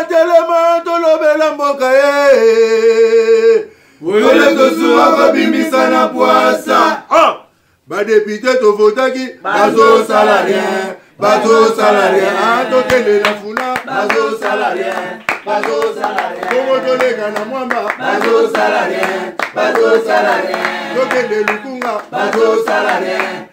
Telema tolobela mboka ye Wole tosuwa kabimisa na poasa Ba député to votaki bazo salarien Tokele na funa bazo salarien Komo tolega na mwamba bazo salarien Tokele lukunga bazo salarien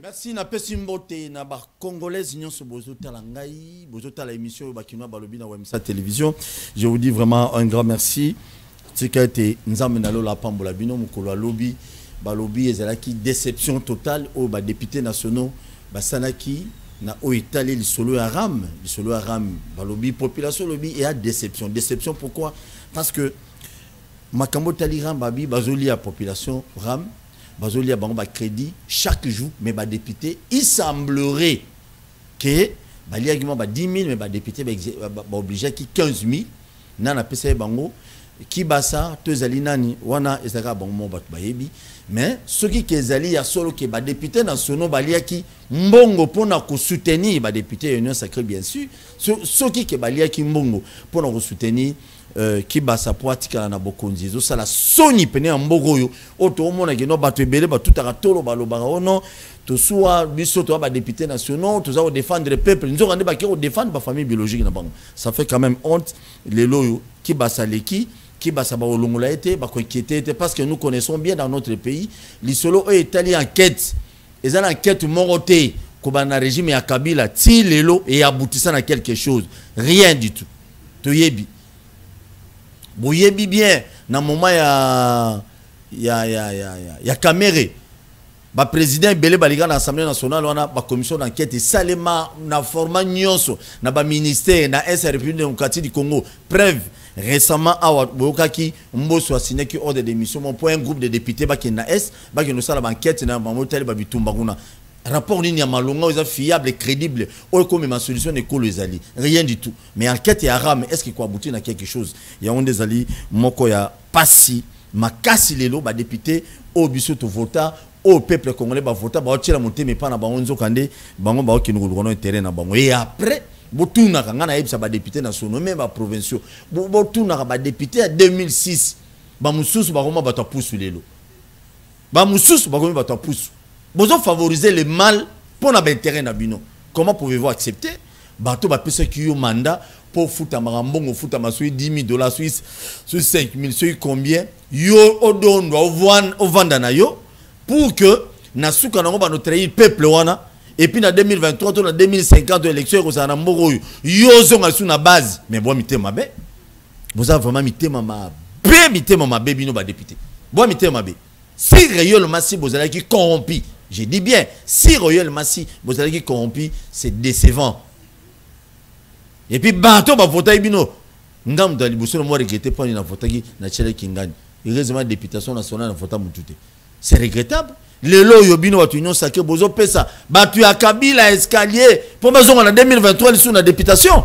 Merci na pesi mbote na ba congolaise nyonso bozotala ngai bozotala émission bakinoa balobi na Wemsa télévision. Je vous dis vraiment un grand merci. C'est qu'a été nzambe na lola pambola bino mukolo lobby balobi ezalaki déception totale au ba députés nationaux basalaki na o Italie lisolo ya ram balobi population lobby et à déception pourquoi parce que makambo tali ram babi bazoli à population ram bazoli a ba crédit chaque jour mais ba député il semblerait que bali argument ba 10 000 mais ba député ba obligé qui 15 000 nana pesa bango qui basa tozali nani wana ezaka bango ba bayebi mais ce qui kezali ya solo que ba député nationaux bali ki mbongo pona ko soutenir ba député union sacrée bien sûr ce qui ke bali ki mbongo pona ko soutenir qui basa poatika na bokonzi zo sala soni pene mbogo yo oto mona ke no bato ebele batutaka tolo balobaka ono to soit biso to ba député nationaux to za défendre le peuple nous on ba ki défendre ba famille biologique na bango ça fait quand même honte les loyo qui basa leki qui basa ba olongola été ba ko inquiéter parce que nous connaissons bien dans notre pays l'isolo est allé enquête et ça enquête moroté ko ba na régime ya Kabila ti lelo et aboutissant à quelque chose rien du tout to yebi boyebi bien na moment ya Caméré ba président belé baliga na assemblée nationale on a ba commission d'enquête et salema na format nyonso na ba ministère na République démocratique du Congo preuve récemment awa bokaki mboso a signé que ordre d'émission mon point un groupe de députés ba ki na ba ki no sala ba enquête na ba motel ba bitumba kuna rapport ni malonga oza fiable et crédible ou comme ma solution est les alliés rien du tout mais enquête et aram est-ce qu'il quoi aboutir à quelque chose il y a un des alliés moko ya passi makasi lelo ba député au biso to vota au peuple congolais ba vota ba otira monter mais pas na bango kande bango ba okinu gono terrain na bango et après botuna kanga na yebisa ba député nationaux même ba provinciaux botuna ba député à 2006 ba mususu ba koma ba to pousse lelo ba mususu ba koma ba to pousse. Vous favoriser le mal pour l'intérêt nabino. Comment pouvez-vous accepter? Bateau va payer qui yo mandat pour foutre à marambon, foutre à masui $10,000 Suisse, sur 5 000, sur combien? Yo odon au vendre yo pour que nasuka na ba notre peuple wana et puis en 2023 to na 2050 élection ko ça na mboro yo zonga sur na base mais bon mité mabe. Vous avez vraiment mité mama mabe bino ba député. Bon mité mabe. Si réellement si vous allez qui corrompu, je dis bien, si réellement si vous allez qui corrompu, c'est décevant. Et puis bateau va voter bino. Ngam dans libuso moi regretter pas na voter qui na chele kingani. Heureusement députation nationale na voter mutute. C'est regrettable. Le lo yo bino watu union sacrée bozo pesa. Batu ya Kabila escalier pour besoin en 2023 sur la députation.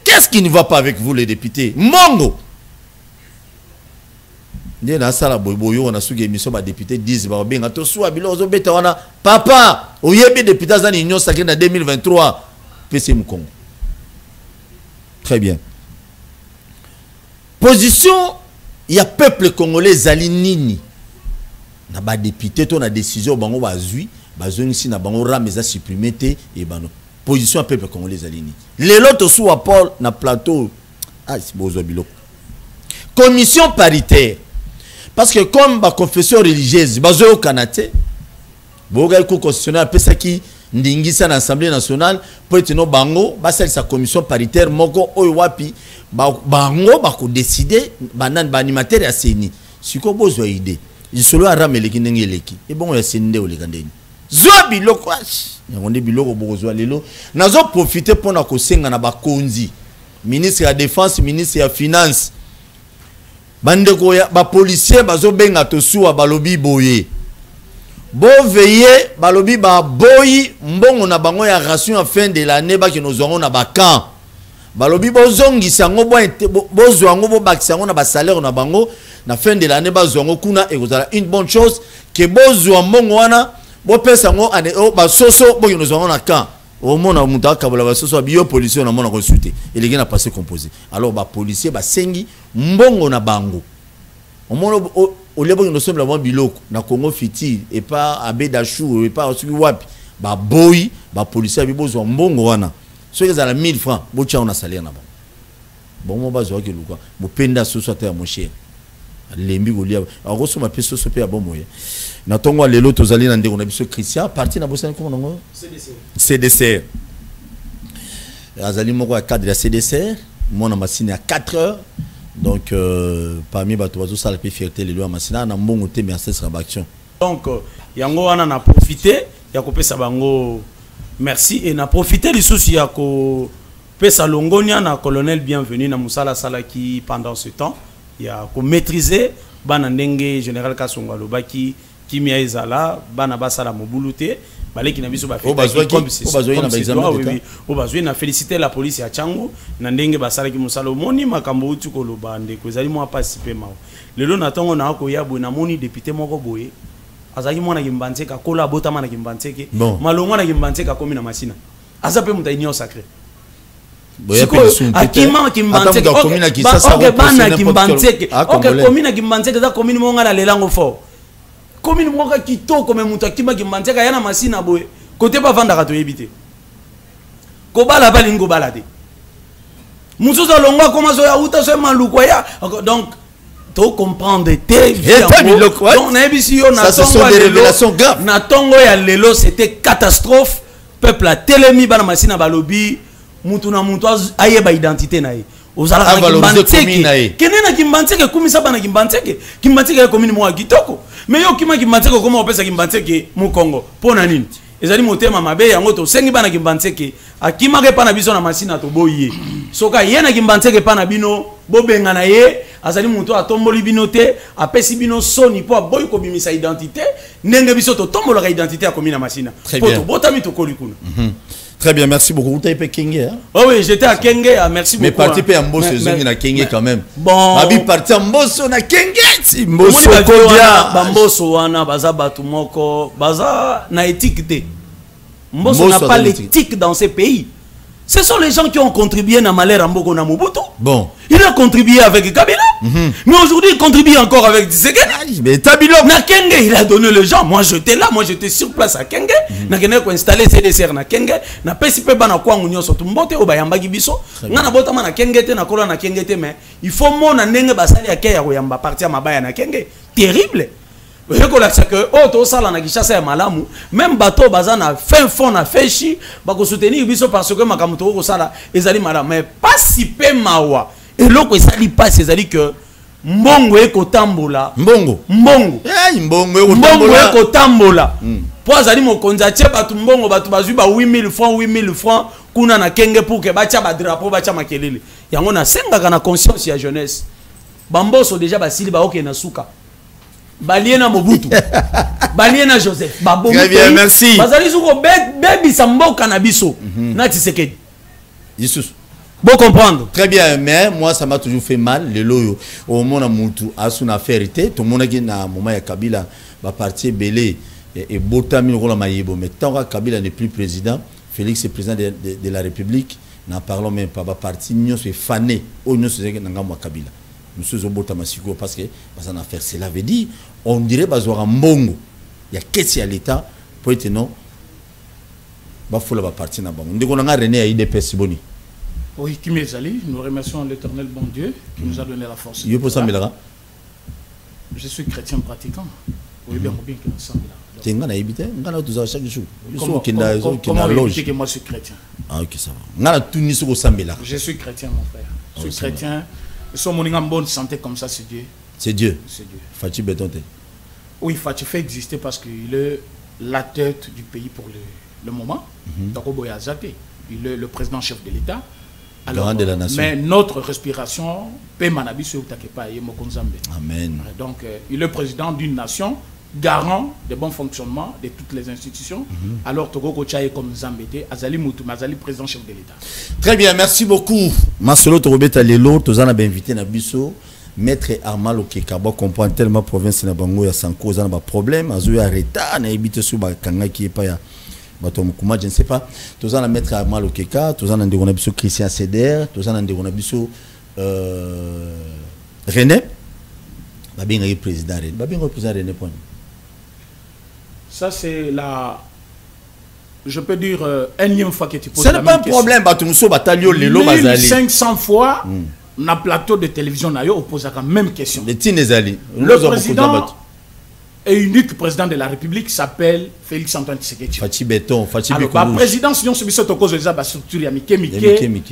Qu'est-ce qui ne va pas avec vous les députés? Mongo. Ndé na sala boyo on a sugi émission ba député 10 ba benga to so abilo zo beta wana papa oyebi député za union sacrée na 2023 PC Mkongo. Très bien. Position ya peuple congolais zali nini na ba député to na décision bango bazui bazongisi na bango rameza supprimer te et bano position ya peuple congolais zali nini lelo to so Paul na plateau si bozo biloko commission paritaire. Parce que comme la confession religieuse, bazo kanate, boga ko constitutionnel pesa ki ndingisa na Assemblée nationale pour être no bango, ba sa commission paritaire moko oyo wapi bango ba ko décider banan ba animateur ya seni. Siko bozo idée. Isolo aramele ki ndengeleki. E bongo ya seni nde olekandeni. Zo biloko ngonde biloko bozo lelo. Nazo profiter pour na ko senga na bakonzi. Ministre ya défense, ministre ya finance. Bande koya ba policier bazo benga to suwa balobi boye bo veiller balobi ba boyi mbongo na bango ya ration à fin de l'année ba ki nozongo na ba camp balobi bozongi sango bozo ngo bo bakisa ngo na ba salaire na bango na fin de l'année bazongo kuna et kozala une bonne chose que bozo mbongo wana bo pesa ngo ane o ba soso bo ki nozongo na camp au monde muta kabola ba soso bio policier na mona consulter et les gars na passé composé alors ba policier ba sengi mbongo na bango au monde au lieu de nous sommes la biloko na Congo fiti et pas abedachou et pas suki wapi ba boy ba policier bi bozo mbongo wana so ils à 1000 francs bo tia on a salaire na bon mo ba zo ki luka bo penda soso ta mo cher lembi golia alors so ma peso so pe bon moye na tongo lelo tozali na ndeko na biso Christian parti na bosani ko ngo CDC azali moko à cadre de la CDC mon machine à 4 heures donc parmi bato bazo sala pe fierté lelo ya machine na mbongo te merci sur action donc yango wana na profiter ya ko pesa bango merci et na profiter les soucis ya ko pesa longonia na colonel bienvenu na musala sala qui pendant ce temps il y a ko maîtriser bana ndenge général Kasongo Lobaki kimia ezala bana basala mobuluté baleki na biso ba fait o bazoi na féliciter la police ya Tchango na ndenge basala ki musala moni makambo uti ko lobande ko ezali mo participer mawo lelo na tongo na ko yabo na moni député moko boye azaki mwana kimbanzeka kola botama na kimbanzeke malongo na kimbanzeka komi na masina azape muta union sacré akima kimbanzeke ok bana kimbanzeke ok komina kimbanzeke za komini monga na lelango fort komini monga kitoko me muta kima kimbanzeka yana masina boye côté pas vanda to yebite ko bala bali ngo balade musuza longwa komazo ya uta so maluko ya donc to comprendre donc ça ce sont des révélations graves na tongo ya lelo c'était catastrophe peuple a telemi bana masina balobi mutu na mutu ayeba identité na ye ozala ka kimbanzeke kenena kimbanzeke kumisa bana kimbanzeke ya komini mwa kitoko mais yo kima kimbanzeke koma opesa kimbanzeke mu Congo pona nini ezali motema mabe yango to sengi bana kimbanzeke akima ke pana biso na masina to boye soka yena kimbanzeke pana bino bobenga na ye azali mutu atomboli bino te apesi bino soni po boy ko bimisa identité ndenge biso to tombola ka identité ya komina masina poto botami to kolikuna. Très bien, merci beaucoup. Vous avez Kenge, hein? Oh oui, j'étais à Kenge, merci beaucoup. Mais parti à Mbosso, ils ont Kenge quand même. Bon. Abi parti à Mbosso, na Kenge. Mbosso, Kodia. Mbosso, wana, baza batumoko, baza na éthique de. Mbosso n'a pas l'éthique dans ces pays. Ce sont les gens qui ont contribué à malheur en Mboko na Mobutu. Bon. Il a contribué avec Kabila. Mais aujourd'hui, il contribue encore avec Tshisekedi. Mais Tabilo. Na Kenge, il a donné les gens. Moi, j'étais là. Moi, j'étais sur place à Kenge. Na Kenge ko installé CDCR na Kenge. Na pesipe bana kwa ngunyo so tumbote o bayamba gibiso. Ngana botama na Kenge te na kola na Kenge te mais il faut mona ndenge basali akeya ko yamba partir mabaya na Kenge. Terrible. Que oh to sala na Kishasa ya malamu même bateau bazana fin fond na feshi bako soutenir biso parce que makamuto ko sala ezali malamu mais pas si pe mawa et loko ezali pas ezali que mbongo eko tambola mbongo mbongo eko tambola po azali mokonzi atie batu mbongo batu bazwi ba 8000 francs kuna na Kenge pour que batia ba drapeau batia makelele yango na senga na conscience ya jeunesse bamboso déjà basili ba oke na suka Baliena Mobutu, Baliena Joseph, Babo. Très bien, merci. Bazali suko baby sambo cannabis. Na Tshisekedi. Jesus. Bon comprendre. Très bien, mais moi ça m'a toujours fait mal. Le loyo au monde a Moutou a son affaire été. Tout le monde qui na moment ya Kabila va partir belé et botami rola maïbo. Mais tant que Kabila n'est plus président, Félix est président de la République. N'en parlons même pas. Va partir nous c'est fané. Au nous c'est que n'anga moi Kabila. Monsieur Zobota Masiko parce que ça n'a fait cela veut dire on dirait bazora mbongo il y a qu'est-ce à l'état pour être non ba foula ba partir na bango ndeko nga René a IDPS boni oui qui m'ezali nous remercions l'Éternel bon Dieu qui nous a donné la force yo pour ça melara je suis chrétien pratiquant oui bien que nous sommes là tenga na ibite ngana tuza chaque jour comment qui na loge que moi je suis chrétien ah OK ça va ngana tuni soko sambela je suis chrétien mon frère je suis chrétien. Ils sont en bonne santé comme ça, c'est Dieu. C'est Dieu. C'est Dieu. Fachi Betonte. Oui, Fachi fait exister parce qu'il est la tête du pays pour le moment. Takobo Yazate. Il est le président chef de l'État. Alors, de la nation. Mais notre respiration, Pemanabi Takepa et Mokonzambe. Amen. Donc, il est président d'une nation, garant des bons fonctionnements de toutes les institutions. Alors, Togo Kochaye comme Zambété, Azali Moutou, Azali président chef de l'État. Très bien, merci beaucoup. Marcelo Torobeta Lelo, Tozana a invité Nabiso, Maître Armal Okekaba, comprend tellement province na bango ya sans cause na ba problème, azo ya retard na habité sur ba kanga qui est pas ya je ne sais pas. Tous en mettre à Malokeka, tous en a biso Christian Seder, tous en a biso René. Babin est président René. Babin est président René. Ça c'est la, je peux dire énième fois que tu poses la même question. Ce n'est pas un problème. 1500 fois, na plateau de télévision na yo opposé la même question. Le président et unique président de la République s'appelle Félix Antoine Tshisekedi. Fachi Béton, Fachi Béton. La présidence, si on se met sur cause de la structure,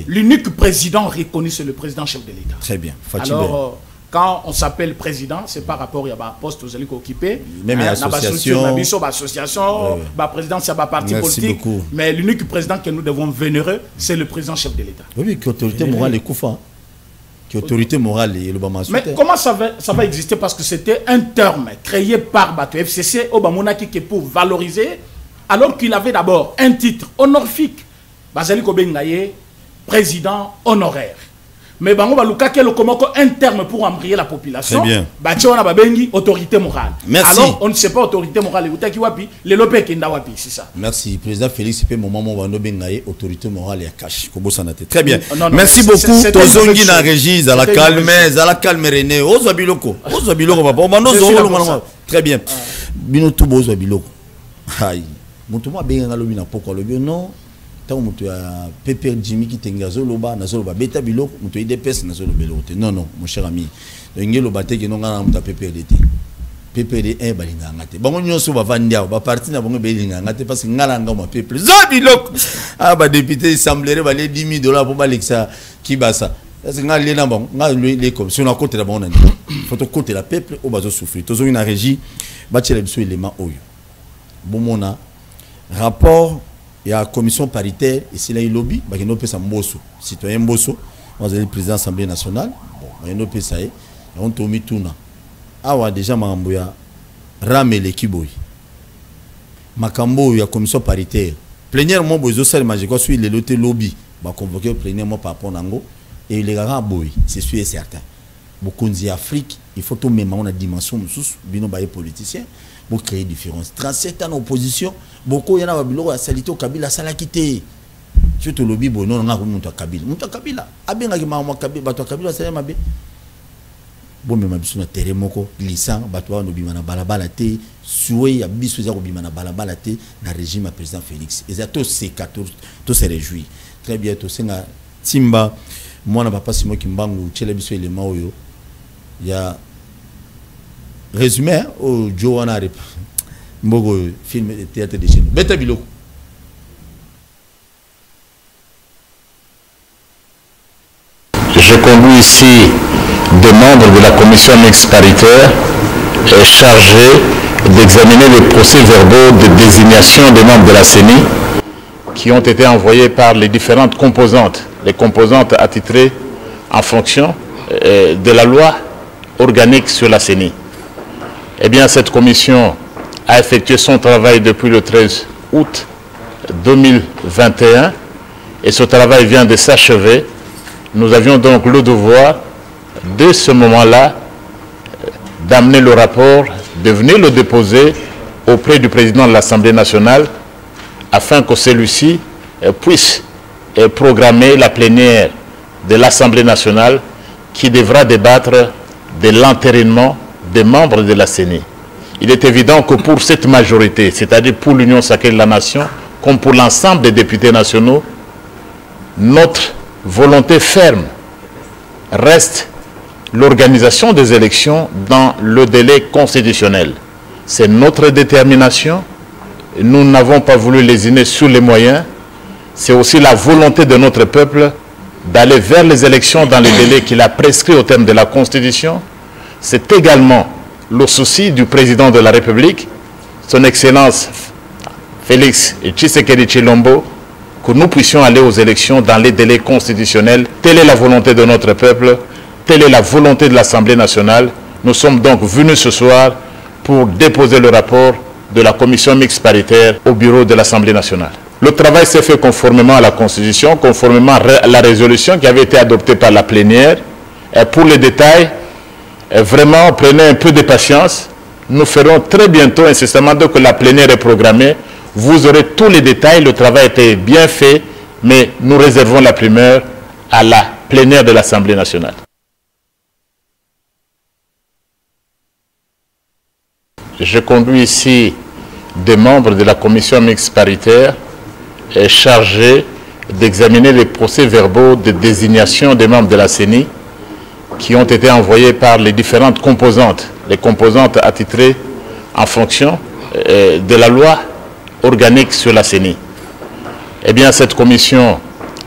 l'unique président reconnu, c'est le président chef de l'État. Très bien. Alors, quand on s'appelle président, c'est par rapport à poste aux élus occupés. Même l'association. L'association, la présidence, c'est un parti politique. Beaucoup. Mais l'unique président que nous devons vénérer, c'est le président chef de l'État. Oui, qui autorité morale est Koufa. Qui autorité morale et le mais comment ça va exister? Parce que c'était un terme créé par Bato FCC Obamonaki pour valoriser, alors qu'il avait d'abord un titre honorifique, Bazali Kobengaye, président honoraire. Mais bango baluka ke lokomoko un terme pour embrayer la population. Bacho na babengi autorité morale. Merci. Alors on ne sait pas autorité morale utaki wapi, le lope kenda wapi, c'est ça. Merci président Félix pe moment bando bengaye autorité morale ya cash ko bossa naté. Très bien. Merci beaucoup Tozongi na régie à la calme René. Ozo biloko papa bando zo. Très bien. Bino tout bozo biloko. Hai. Mutu mo benga lobi na poko lobi non. Tant que tu as Pépé Jimmy qui t'engage loba na zolo ba beta biloko mutu IDPS na zolo belote non mon cher ami ngelo bate ki nonga na muta Pépé DT Pépé de balinga ngate bango nyonso ba vandia ba parti na bango belinga ngate parce que ngala ngoma peuple zo biloko ba député semblerait ba les $10,000 pour balexa ki basa parce que ngale na bango ngale comme si on a côté la bango na faut to côté la peuple au bazo souffrir tozo une régie ba tchela biso élément oyo bomona rapport. Il y a la commission paritaire, et c'est là il lobby, il y a un Mbosso, citoyen Mbosso, on a le président de l'Assemblée nationale, il y a un PSA, et on a mis tout. Ah, déjà, il y a Ramé Lekiboy. Makambo, il y a la commission paritaire. Plénièrement, il y a le lobby, il va convoquer plénièrement par rapport à Nango, et il y a un boy, c'est sûr et certain. Beaucoup d'Afrique, il faut tout même une dimension, bino baye politicien, pour créer différence. 37 ans d'opposition, beaucoup y en a biloko ya salito Kabila salakité. Surtout lobby bon non nga ko Kabila. Muta Kabila, abenga ki mama Kabila, bato Kabila sala mabe. Bon me mabiso na terrain moko glissant, bato wa no bimana balabala te, soué ya biso za ko bimana balabala te na régime président Félix. Et ça tous ces 14 tous se réjouit. Très bientôt senga Timba moi na papa Simo Kimbangu tchela biso élément oyo. Il y a résumé au Johanna Mbogo film et théâtre de chez nous. Beta Biloko. Je conduis ici des membres de la commission mixte paritaire chargés d'examiner les procès-verbaux de désignation des membres de la CENI qui ont été envoyés par les différentes composantes, les composantes attitrées en fonction de la loi organique sur la CENI. Eh bien, cette commission a effectué son travail depuis le 13 août 2021 et ce travail vient de s'achever. Nous avions donc le devoir, dès ce moment-là, d'amener le rapport, de venir le déposer auprès du président de l'Assemblée nationale afin que celui-ci puisse programmer la plénière de l'Assemblée nationale qui devra débattre de l'entérinement des membres de la CENI. Il est évident que pour cette majorité, c'est-à-dire pour l'Union sacrée de la Nation, comme pour l'ensemble des députés nationaux, notre volonté ferme reste l'organisation des élections dans le délai constitutionnel. C'est notre détermination. Nous n'avons pas voulu lésiner sur les moyens. C'est aussi la volonté de notre peuple d'aller vers les élections dans les délais qu'il a prescrits au terme de la Constitution. C'est également le souci du président de la République, son Excellence Félix Tshisekedi Tshilombo, que nous puissions aller aux élections dans les délais constitutionnels. Telle est la volonté de notre peuple, telle est la volonté de l'Assemblée nationale. Nous sommes donc venus ce soir pour déposer le rapport de la commission mixte paritaire au bureau de l'Assemblée nationale. Le travail s'est fait conformément à la Constitution, conformément à la résolution qui avait été adoptée par la plénière. Et pour les détails, vraiment, prenez un peu de patience. Nous ferons très bientôt, incessamment, dès que la plénière est programmée, Vous aurez tous les détails, le travail était bien fait, mais nous réservons la primeur à la plénière de l'Assemblée nationale. Je conduis ici des membres de la commission mixte paritaire chargés d'examiner les procès-verbaux de désignation des membres de la CENI qui ont été envoyés par les différentes composantes, les composantes attitrées en fonction de la loi organique sur la CENI. Eh bien, cette commission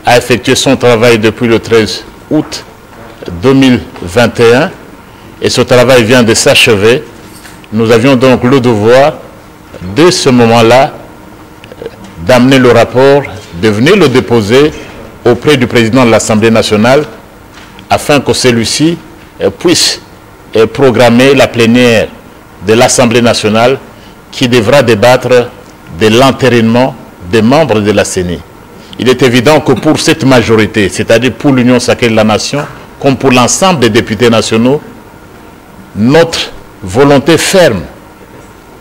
a effectué son travail depuis le 13 août 2021 et ce travail vient de s'achever. Nous avions donc le devoir, dès ce moment-là, d'amener le rapport, de venir le déposer auprès du président de l'Assemblée nationale afin que celui-ci puisse programmer la plénière de l'Assemblée nationale qui devra débattre de l'entérinement des membres de la CENI. Il est évident que pour cette majorité, c'est-à-dire pour l'Union sacrée de la nation, comme pour l'ensemble des députés nationaux, notre volonté ferme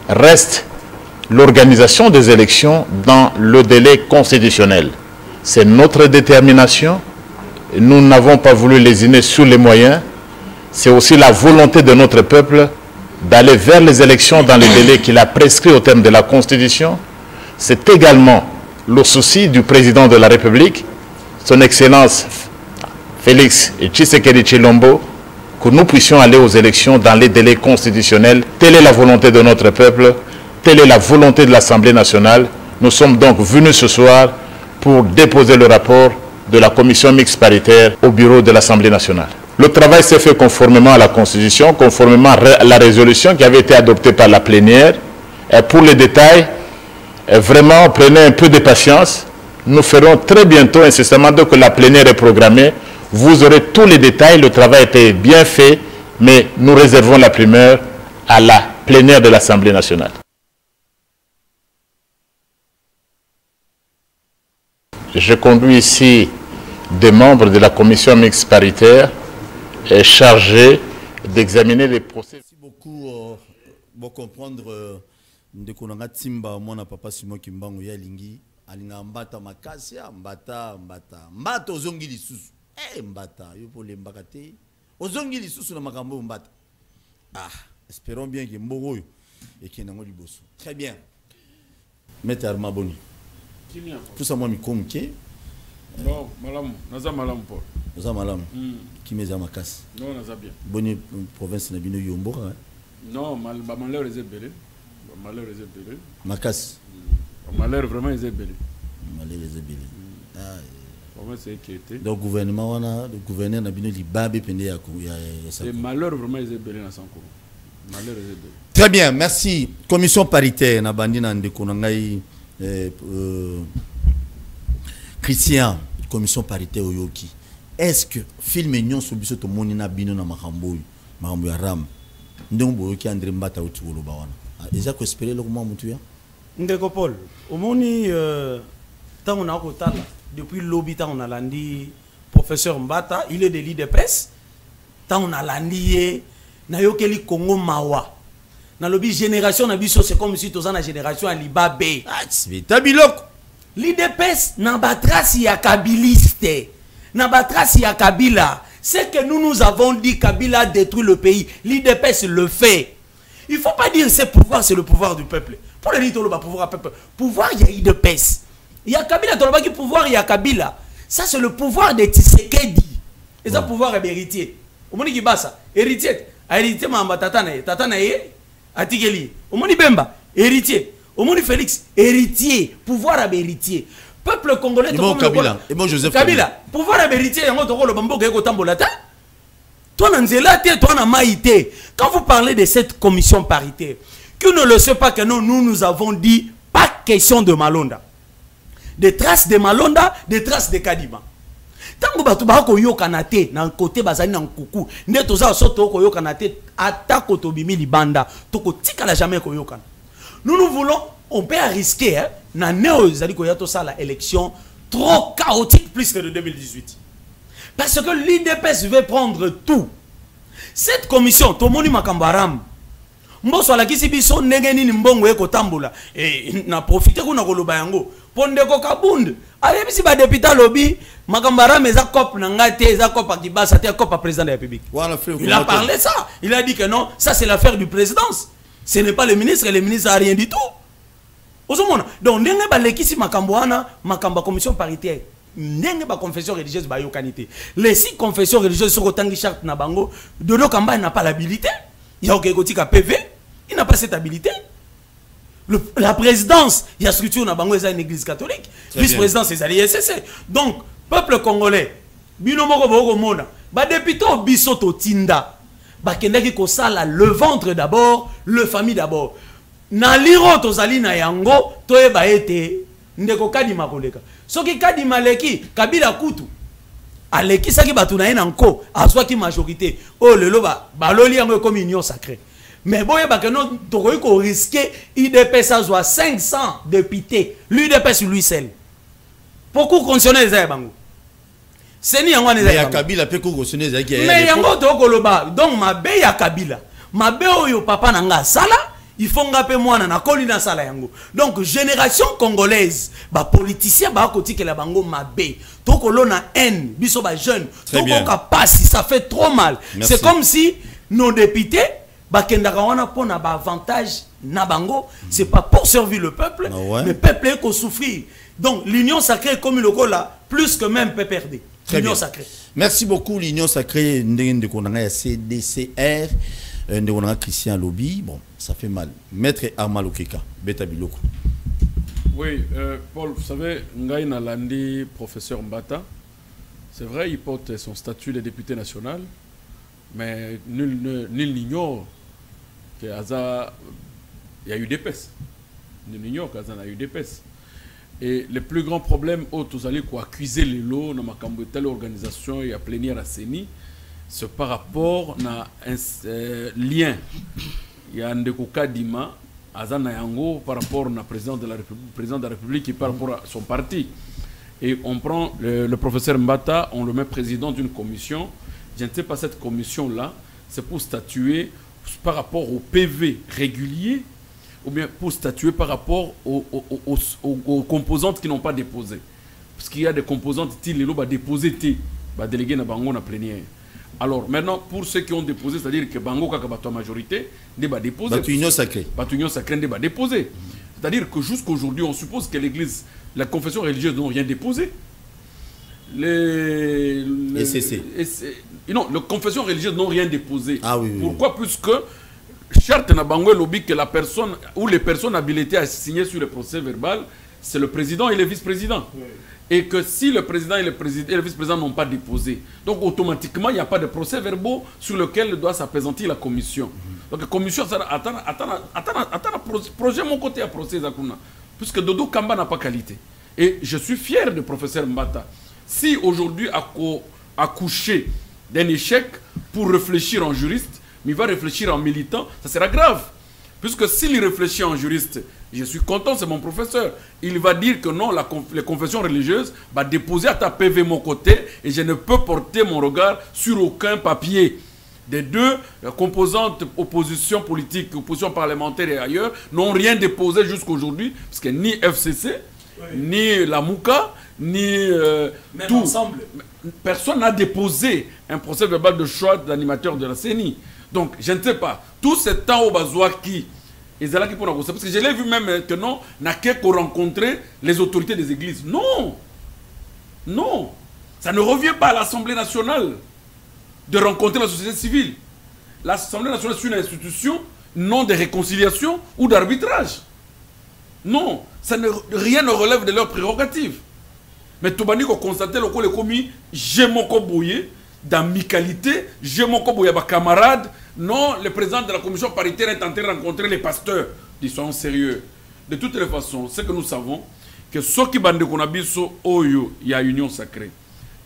reste l'organisation des élections dans le délai constitutionnel. C'est notre détermination. Nous n'avons pas voulu lésiner sur les moyens. C'est aussi la volonté de notre peuple d'aller vers les élections dans les délais qu'il a prescrits au terme de la Constitution. C'est également le souci du président de la République, son Excellence Félix Tshisekedi Tshilombo, que nous puissions aller aux élections dans les délais constitutionnels. Telle est la volonté de notre peuple, telle est la volonté de l'Assemblée nationale. Nous sommes donc venus ce soir pour déposer le rapport de la commission mixte paritaire au bureau de l'Assemblée nationale. Le travail s'est fait conformément à la Constitution, conformément à la résolution qui avait été adoptée par la plénière. Et pour les détails, vraiment, prenez un peu de patience. Nous ferons très bientôt, incessamment, dès que la plénière est programmée, vous aurez tous les détails. Le travail était bien fait, mais nous réservons la primeur à la plénière de l'Assemblée nationale. Je conduis ici des membres de la commission mixte paritaire chargés d'examiner les procès. Merci beaucoup pour comprendre ndekonanga timba mwana papa Simon Kimbangu ya lingi alinga mbata makasi mbata ozongi lisusu mbata yo pole mbakate ozongi lisusu na makambo mbata espérons bien que mboko yo ekenango liboso. Très bien. Maître Armand Boni. Tout ça moi mi komke. Non, malam, naza malam po. Naza malam. Qui me zama makasi. Non, naza bien. Boni province na bino yombo hein. Non, malheur est belé. Malheur est belé. Makasi. Malheur vraiment est belé. Malheur est belé. Comment c'est qui était? Donc gouvernement wana, le gouverneur na bino libabe pende ya ça. Le malheur vraiment est belé na sanko. Malheur est belé. Très bien, merci. Commission paritaire na bandi na ndeko na ngai Christian, commission paritaire oyoki. Est-ce que film nyon so biso to moni na bino na makambo ya ram ndongo boyoki André Mbata uti woloba wana. Déjà ko espérer le comment mutu ya? Ndeko Paul, omoni tant on a kotala depuis lobby tant on a landi professeur Mbata, il est de l'IDPS. Tant on a landi na yokeli Congo mawa. Na lobby génération na biso c'est comme si tozana génération à Libabe. C'est tabiloko. L'IDPS na batrasi ya kabiliste. Na batrasi ya Kabila. C'est que nous avons dit Kabila détruit le pays. L'IDPS le fait. Il ne faut pas dire c'est pouvoir, c'est le pouvoir du peuple. Pour le dire pouvoir peuple. Pouvoir, il y a l'IDPS. Il y a Kabila, qui pouvoir, il y a Kabila. Ça, c'est le pouvoir de Tshisekedi. Et ça, pouvoir est héritier. Au monde qui bat ça. Héritier. Héritier, ma tatana. Tatana, Atigeli. Au monde Bemba. Héritier. Au monde Félix. Héritier. Pouvoir est héritier. Peuple congolais. Et bon Kabila. Et bon Joseph Kabila. Pouvoir est héritier. Et bon le bambo qui est tambolata. Toi, toi, maïté. Quand vous parlez de cette commission paritaire, que ne le sait pas que nous avons dit pas question de Malonda. Des traces de Malonda, des traces de Kadima. Tant que tu as yokanate dans côté bazali dans kuku, ne toza soto ko yokanate attaque otobimi libanda, toko tika la jamais ko yokana. Nous voulons, on peut risquer na néo zali ko yato ça la élection trop chaotique plus que de 2018. Parce que l'IDPS veut prendre tout. Cette commission, Tomoni Makambaram, mboso alakisi biso ndenge nini mbongo ekotambola et na profiter kuna koloba yango pondeko kabund ayebisi ba député lobi makambara meza cop na ngate eza cop akibasa te cop président de la République. Il a parlé ça, il a dit que non, ça c'est l'affaire du présidence, ce n'est pas le ministre, et le ministre a rien du tout. Donc ndenge ba lekisi makambo wana makamba commission paritaire ndenge ba confession religieuse ba yokanité les 6 confessions religieuses sont autant charte na bango Dodo Kamba n'a pas l'habilité. Il y a aucun côté PV, il n'a pas cette habilité. La présidence, il y a structure na bango eza une église catholique, vice-présidence c'est l'ISCC. Donc peuple congolais binomoko boko mona ba député bisoto tinda ba kendaki ko sala le ventre d'abord, le famille d'abord. Na liro tozali na yango toyeba ete ndeko kadima koleka soki kadima leki Kabila kutu aleki saki batu na ena nko azwaki majorité o lelo baloli yango comme union sacrée mais boyeba que non tokoki ko risquer IDPS azwa 500 députés l'UDPS lui seul pourquoi conditionner les bango seni yango ne ya Kabila pe ko conditionner zaki mais yango tokoloba donc mabe ya Kabila mabe oyo papa nanga sala il faut ngape mwana na kolina sala yango. Donc génération congolaise ba politicien ba kotike la bango mabe tokolo na haine biso ba jeune tokoka passi ça fait trop mal. C'est comme si nos députés ba kendaka wana pona ba avantage na bango, c'est pas pour servir le peuple mais le peuple est ko souffrir. Donc l'union sacrée comme le là plus que même PPRD. L'union sacrée. Merci beaucoup l'union sacrée ndenge konanga ya CDCR. Christian Lobby, bon, ça fait mal. Maître Armand Okeka, Beta Biloko. Oui, Paul, vous savez, Ngaï Nalandi, professeur Mbata, c'est vrai, il porte son statut de député national, mais nul n'ignore qu'il y a eu des pèses. Nul n'ignore qu'il y a eu des pèses. Et le plus grand problème, tous allez accuser les lots dans ma telle organisation et à plénière à CENI, c'est par rapport à un lien. Il y a un Ndeko Dima, Azana Yango, par rapport au président de la République et par rapport à son parti. Et on prend le professeur Mbata, on le met président d'une commission. Je ne sais pas, cette commission-là, c'est pour statuer par rapport au PV régulier ou bien pour statuer par rapport aux composantes qui n'ont pas déposé. Parce qu'il y a des composantes qui ont déposé, délégué na bango na plénière. Alors maintenant, pour ceux qui ont déposé, c'est-à-dire que Bango Kakabato majorité, débat déposé. Union sacrée. Union sacrée, débat déposé. C'est-à-dire que jusqu'à aujourd'hui, on suppose que l'Église, la confession religieuse n'ont rien déposé. Les confessions religieuses n'ont rien déposé. Ah, oui, pourquoi? Puisque charte na Bango lobby que la personne ou les personnes habilitées à signer sur le procès verbal, c'est le président et le vice-président. Oui. Et que si le président et le vice-président n'ont pas déposé, donc automatiquement, il n'y a pas de procès verbaux sur lequel doit s'apaisantir la commission. Donc la commission, attends, projet mon côté à procès, puisque Dodo Kamba n'a pas qualité. Et je suis fier du professeur Mbata. Si aujourd'hui, a couché d'un échec pour réfléchir en juriste, mais il va réfléchir en militant, ça sera grave. Puisque s'il réfléchit en juriste, je suis content, c'est mon professeur. Il va dire que non, les confessions religieuses va déposer à ta PV mon côté et je ne peux porter mon regard sur aucun papier. Des deux composantes, opposition politique, opposition parlementaire et ailleurs, n'ont rien déposé jusqu'à aujourd'hui, parce que ni FCC, ni la Mouka, ni tout. Ensemble. Personne n'a déposé un procès verbal de choix d'animateur de la CENI. Donc, je ne sais pas. Tout ce temps au Bazouaki, parce que je l'ai vu même que non, n'a qu'à rencontrer les autorités des églises. Non. Non. Ça ne revient pas à l'Assemblée nationale de rencontrer la société civile. L'Assemblée nationale est une institution, non de réconciliation ou d'arbitrage. Non. Rien ne relève de leurs prérogatives. Mais tout le monde a constaté que les commis, j'ai mon coboyé, d'amicalité, j'ai mon coboyé, camarade. Non, le président de la commission paritaire est en train de rencontrer les pasteurs. Ils sont sérieux. De toutes les façons, c'est que nous savons que ceux qui bandent qu'on a il y a union sacrée.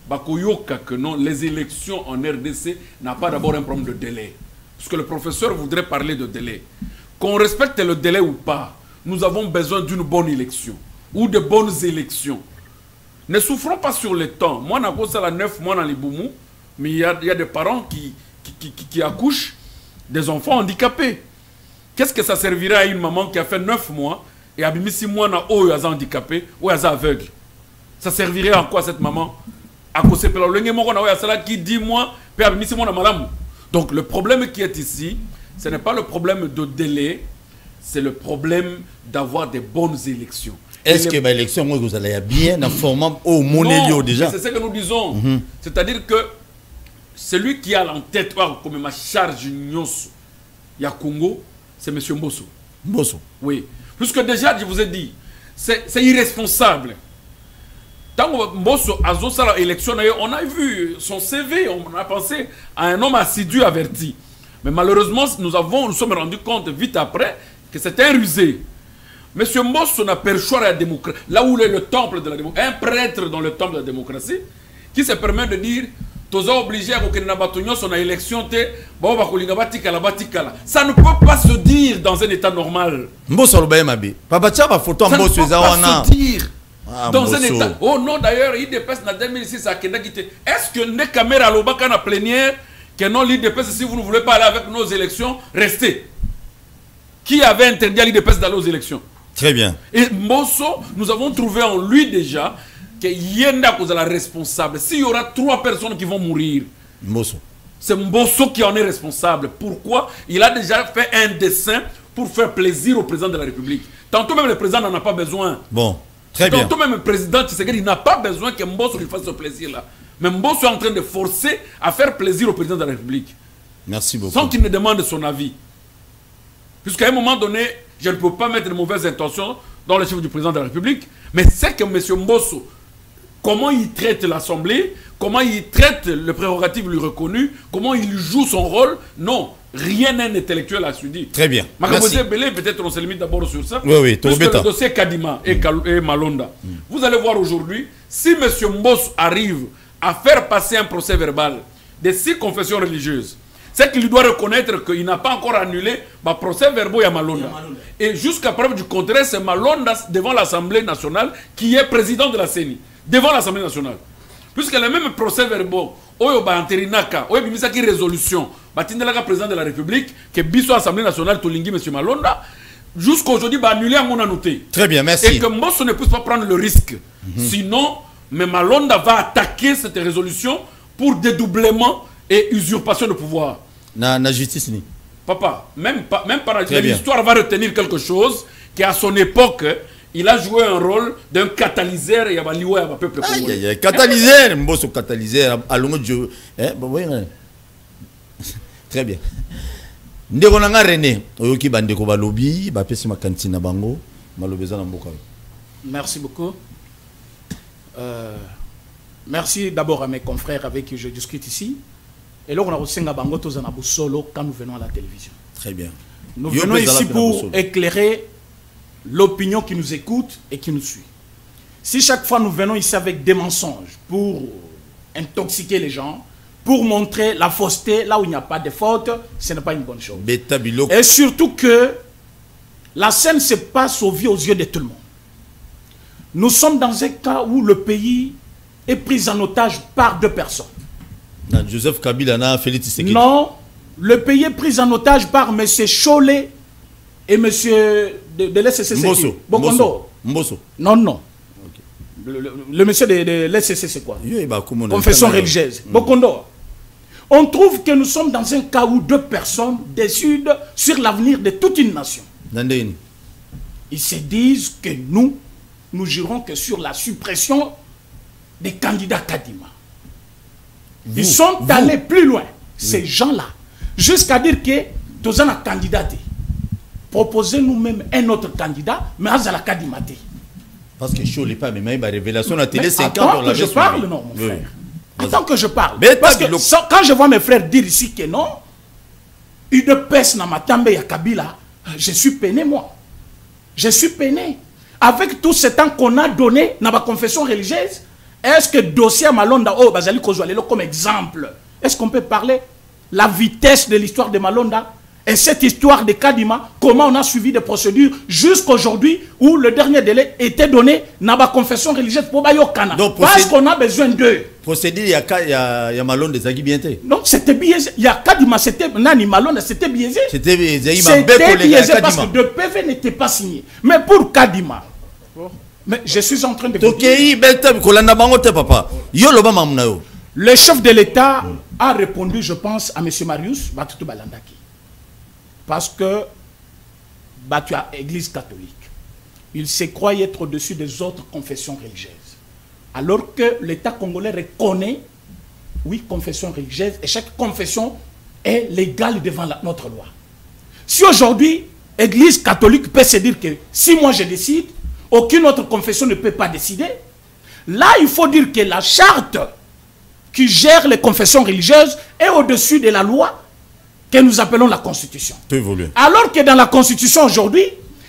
Bakoyoka que non, les élections en RDC n'a pas d'abord un problème de délai. Parce que le professeur voudrait parler de délai. Qu'on respecte le délai ou pas, nous avons besoin d'une bonne élection. Ou de bonnes élections. Ne souffrons pas sur le temps. Moi, je n'ai pas 9 mois dans les Boumou, mais il y a des parents qui accouchent des enfants handicapés. Qu'est-ce que ça servirait à une maman qui a fait 9 mois et a mis 6 mois na oyo aza handicapé ou aza aveugle? Ça servirait à quoi cette maman? À cause de la qui 10 mois, puis a mis 6 mois na malamu. Donc le problème qui est ici, ce n'est pas le problème de délai, c'est le problème d'avoir des bonnes élections. Est-ce que l'élection, vous allez bien en formant au monélio déjà? C'est ce que nous disons. C'est-à-dire que celui qui a en tête comme ma charge nyonso ya Congo, c'est M. Mbosso. Mbosso. Oui. Puisque déjà, je vous ai dit, c'est irresponsable. Tant que Mbosso a fait l'élection, on a vu son CV, on a pensé à un homme assidu averti. Mais malheureusement, nous sommes rendus compte vite après que c'était un rusé. Monsieur Mbosso n'a perçu la démocratie. Là où est le temple de la démocratie, un prêtre dans le temple de la démocratie, qui se permet de dire tous obligés à son élection, ça ne peut pas se dire dans un état normal. Mbosso Papa Tchaba photo Mbosso ça ne peut pas se dire dans un état. Oh non, d'ailleurs, l'IDPS en 2006 a quitté. Est-ce que les caméras à l'Obaka na plénière que non, l'IDPS, si vous ne voulez pas aller avec nos élections, restez. Qui avait interdit à l'IDPS d'aller aux élections? Très bien. Et Mbosso, nous avons trouvé en lui déjà que Yenda cause la responsable. S'il y aura 3 personnes qui vont mourir, Mbosso, c'est Mbosso qui en est responsable. Pourquoi? Il a déjà fait un dessin pour faire plaisir au président de la République. Tantôt même le président n'en a pas besoin. Bon, très bien. Tantôt même le président Tshisekedi n'a pas besoin que Mbosso lui fasse ce plaisir-là. Mais Mbosso est en train de forcer à faire plaisir au président de la République. Merci beaucoup. Sans qu'il ne demande son avis. Puisqu'à un moment donné, je ne peux pas mettre de mauvaises intentions dans le chef du président de la République, mais c'est que M. Mbosso, comment il traite l'Assemblée, comment il traite le prérogative lui reconnu, comment il joue son rôle, non, rien n'est intellectuel à se dire. Très bien. Merci. Peut-être on se limite d'abord sur ça. Oui, oui, puisque le dossier Kadima et Malonda. Vous allez voir aujourd'hui, si M. Mbosso arrive à faire passer un procès verbal des 6 confessions religieuses, c'est qu'il doit reconnaître qu'il n'a pas encore annulé le procès verbal à Malonda. Et jusqu'à preuve du contraire, c'est Malonda devant l'Assemblée nationale qui est président de la CENI. Devant l'Assemblée nationale. Puisque le même procès verbal, Oyo Bantérinaka, Oyo Bimisaki résolution, Batindelaka président de la République, que Bisso Assemblée nationale, Tolingi, M. Malonda, jusqu'à aujourd'hui, annulé à mon annoté. Très bien, merci. Et que Mbosso ne puisse pas prendre le risque. Sinon, mais Malonda va attaquer cette résolution pour dédoublement et usurpation de pouvoir. Na justice ni. Papa, même par l'histoire va retenir quelque chose qui à son époque, il a joué un rôle d'un catalyseur et il y a un peuple congolais. Catalyseur, Mbosso catalyseur, allons Dieu. Très bien. Ndeko nanga René, oyoki bandeko balobi, ba pesi makantina bango, malobeza na mboka. Merci beaucoup. Merci d'abord à mes confrères avec qui je discute ici. Et là, on a reçu un bango solo quand nous venons à la télévision. Très bien. Nous venons ici pour éclairer l'opinion qui nous écoute et qui nous suit. Si chaque fois nous venons ici avec des mensonges pour intoxiquer les gens, pour montrer la fausseté là où il n'y a pas de faute, ce n'est pas une bonne chose. Et surtout que la scène se passe aux yeux de tout le monde. Nous sommes dans un cas où le pays est pris en otage par 2 personnes. Joseph Kabila, Félix Tshisekedi. Non, le pays est pris en otage par M. Cholet et M. de l'SCC. Mbosso. Mbosso. Non, non. Okay. Le monsieur de l'SCC, c'est quoi? Confession religieuse. Bokondo. On trouve que nous sommes dans un cas où 2 personnes décident sur l'avenir de toute une nation. Ils se disent que nous jurons que sur la suppression des candidats Kadima. Ils sont allés plus loin, ces gens-là, jusqu'à dire que nous avons un candidat. Proposez nous-mêmes un autre candidat, mais à la Kadima. Parce que je ne pas, mais il y a révélation à la télé, 5 ans. Attends que je parle, non, mon frère. Attends que je parle. Parce que quand je vois mes frères dire ici que non, une peste dans ma tambe à Kabila, je suis peiné, moi. Je suis peiné. Avec tout ce temps qu'on a donné dans ma confession religieuse, est-ce que dossier Malonda, oh, Bazali Kozoualelo comme exemple, est-ce qu'on peut parler la vitesse de l'histoire de Malonda? Et cette histoire de Kadima, comment on a suivi des procédures jusqu'aujourd'hui où le dernier délai était donné dans la confession religieuse pour Bayokana. Parce qu'on a besoin d'eux. Procédure, il y a Malone des Aguibienté. Non, c'était biaisé. Il y a Kadima, c'était Nani Malone, c'était biaisé. C'était biaisé parce que le PV n'était pas signé. Mais pour Kadima, mais je suis en train de vous dire... Le chef de l'État a répondu, je pense, à M. Marius Batutu Balandaki. Parce que Batu a Église catholique. Il se croyait être au-dessus des autres confessions religieuses. Alors que l'État congolais reconnaît, oui, confession religieuse, et chaque confession est légale devant notre loi. Si aujourd'hui, Église catholique peut se dire que si moi je décide, aucune autre confession ne peut pas décider, là il faut dire que la charte qui gère les confessions religieuses est au-dessus de la loi que nous appelons la Constitution. Alors que dans la Constitution aujourd'hui,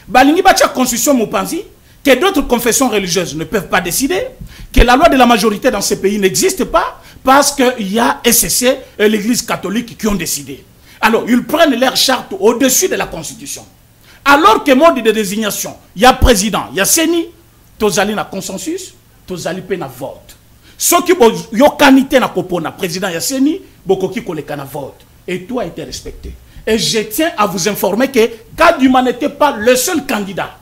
Balingi Batia Constitution Moupanzi, que d'autres confessions religieuses ne peuvent pas décider, que la loi de la majorité dans ces pays n'existe pas, parce qu'il y a SCC et l'Église catholique qui ont décidé. Alors, ils prennent leur charte au-dessus de la Constitution. Alors que mode de désignation, il y a président, il y a Séni, Tozali na consensus, Tozali pe na vote. Ce qui yo kanité na kopona, président Yasseni, bokoki koleka na vote. Et tout a été respecté. Et je tiens à vous informer que Kadima n'était pas le seul candidat.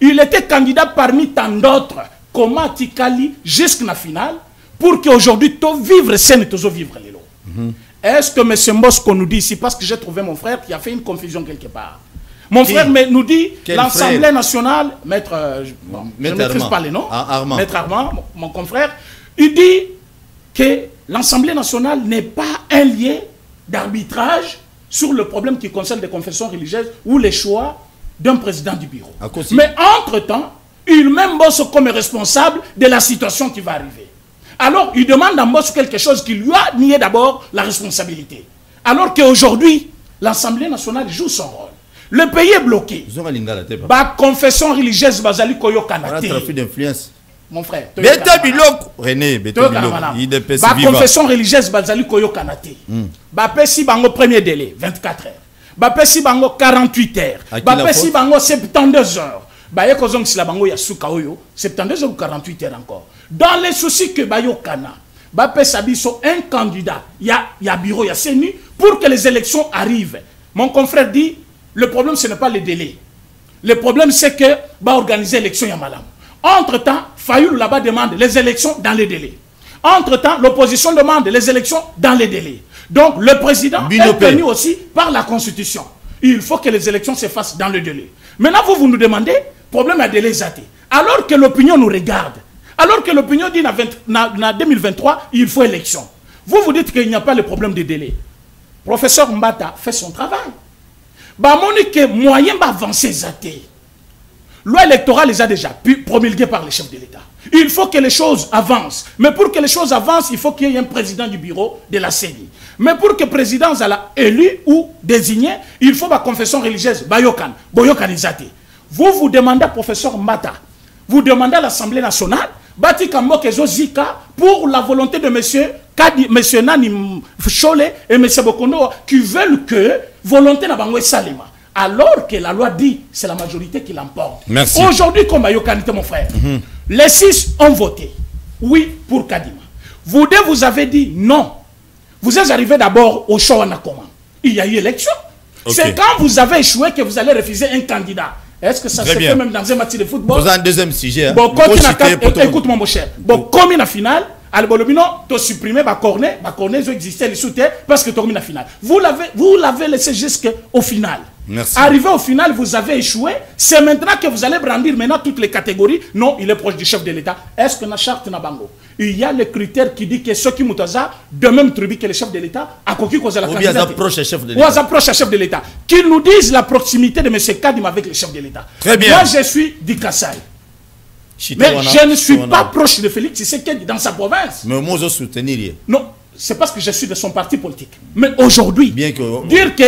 Il était candidat parmi tant d'autres. Comment Tikali jusqu'à la finale pour qu'aujourd'hui tout vivre scène et tout vivre les lots. Est-ce que M. Mosco nous dit ici, parce que j'ai trouvé mon frère qui a fait une confusion quelque part. Mon frère nous dit l'Assemblée nationale, maître, je ne maîtrise pas les noms, maître Armand, mon confrère, il dit que l'Assemblée nationale n'est pas un lieu d'arbitrage sur le problème qui concerne les confessions religieuses ou les choix d'un président du bureau. Mais entre-temps, il même bosse comme responsable de la situation qui va arriver. Alors, il demande à Moscou quelque chose qui lui a nié d'abord la responsabilité. Alors qu'aujourd'hui, l'Assemblée nationale joue son rôle. Le pays est bloqué. La confession religieuse basali koyo kanate. Trafic d'influence. Mon frère. René, la confession religieuse basali koyo kanate. Bapesi bango premier délai 24 heures. Bapesi bango 48 heures. Bapesi bango 72 heures. Baye kozong si la bango ya suka oyo 72 heures ou 48 heures encore. Dans les soucis que bayo kana, bapesa biso un candidat, ya bureau ya Séni pour que les élections arrivent. Mon confrère dit le problème ce n'est pas le délai. Le problème c'est que va organiser l'élection ya malam. Entre-temps, Fayoulou là-bas demande les élections dans les délais. Entre-temps, l'opposition demande les élections dans les délais. Donc le président est tenu aussi par la Constitution. Il faut que les élections se fassent dans le délai. Maintenant, vous nous demandez, problème à délai zaté. Alors que l'opinion nous regarde, alors que l'opinion dit en 2023, il faut élection. Vous dites qu'il n'y a pas le problème de délai. Professeur Mbata fait son travail. Monique, moyen d'avancer zaté. Loi électorale les a déjà promulguée par les chefs de l'État. Il faut que les choses avancent. Mais pour que les choses avancent, il faut qu'il y ait un président du bureau de la CENI. Mais pour que le président soit élu ou désigné, il faut la confession religieuse. Bayokan, Boyokan Izate. Vous demandez à professeur Mbata, vous demandez à l'Assemblée nationale, Batika Mokezo Zika, pour la volonté de monsieur Nani Chole et M. Bokono, qui veulent que volonté n'a pas Salima. Alors que la loi dit, c'est la majorité qui l'emporte. Aujourd'hui, comme Bayokanité, mon frère, les 6 ont voté. Oui, pour Kadima. Vous deux, vous avez dit non. Vous êtes arrivé d'abord au choix comment. Il y a eu élection. C'est quand vous avez échoué que vous allez refuser un candidat. Est-ce que ça se fait même dans un match de football? Vous avez un deuxième sujet. Bon, écoute-moi, mon cher. Bon, comme la finale, Albolobino, tu as supprimé ma cornet, ils ont existé, les soutiens, parce que tu as mis la finale. Vous l'avez laissé jusqu'au final. Merci. Arrivé au final, vous avez échoué. C'est maintenant que vous allez brandir maintenant toutes les catégories. Non, il est proche du chef de l'État. Est-ce que la charte n'a pas il y a le critère qui dit que ceux qui mutaza de même tribu que le chef de l'État a coquille cause à la candidature. Ou approche chef de l'État. Ou approche chef de l'État. Qu'ils nous disent la proximité de M. Kadim avec le chef de l'État. Très bien. Moi, je suis du Kassai. Mais je ne suis pas proche de Félix Tshisekedi dans sa province. Mais moi, je soutenir. Non, c'est parce que je suis de son parti politique. Mais aujourd'hui, dire que...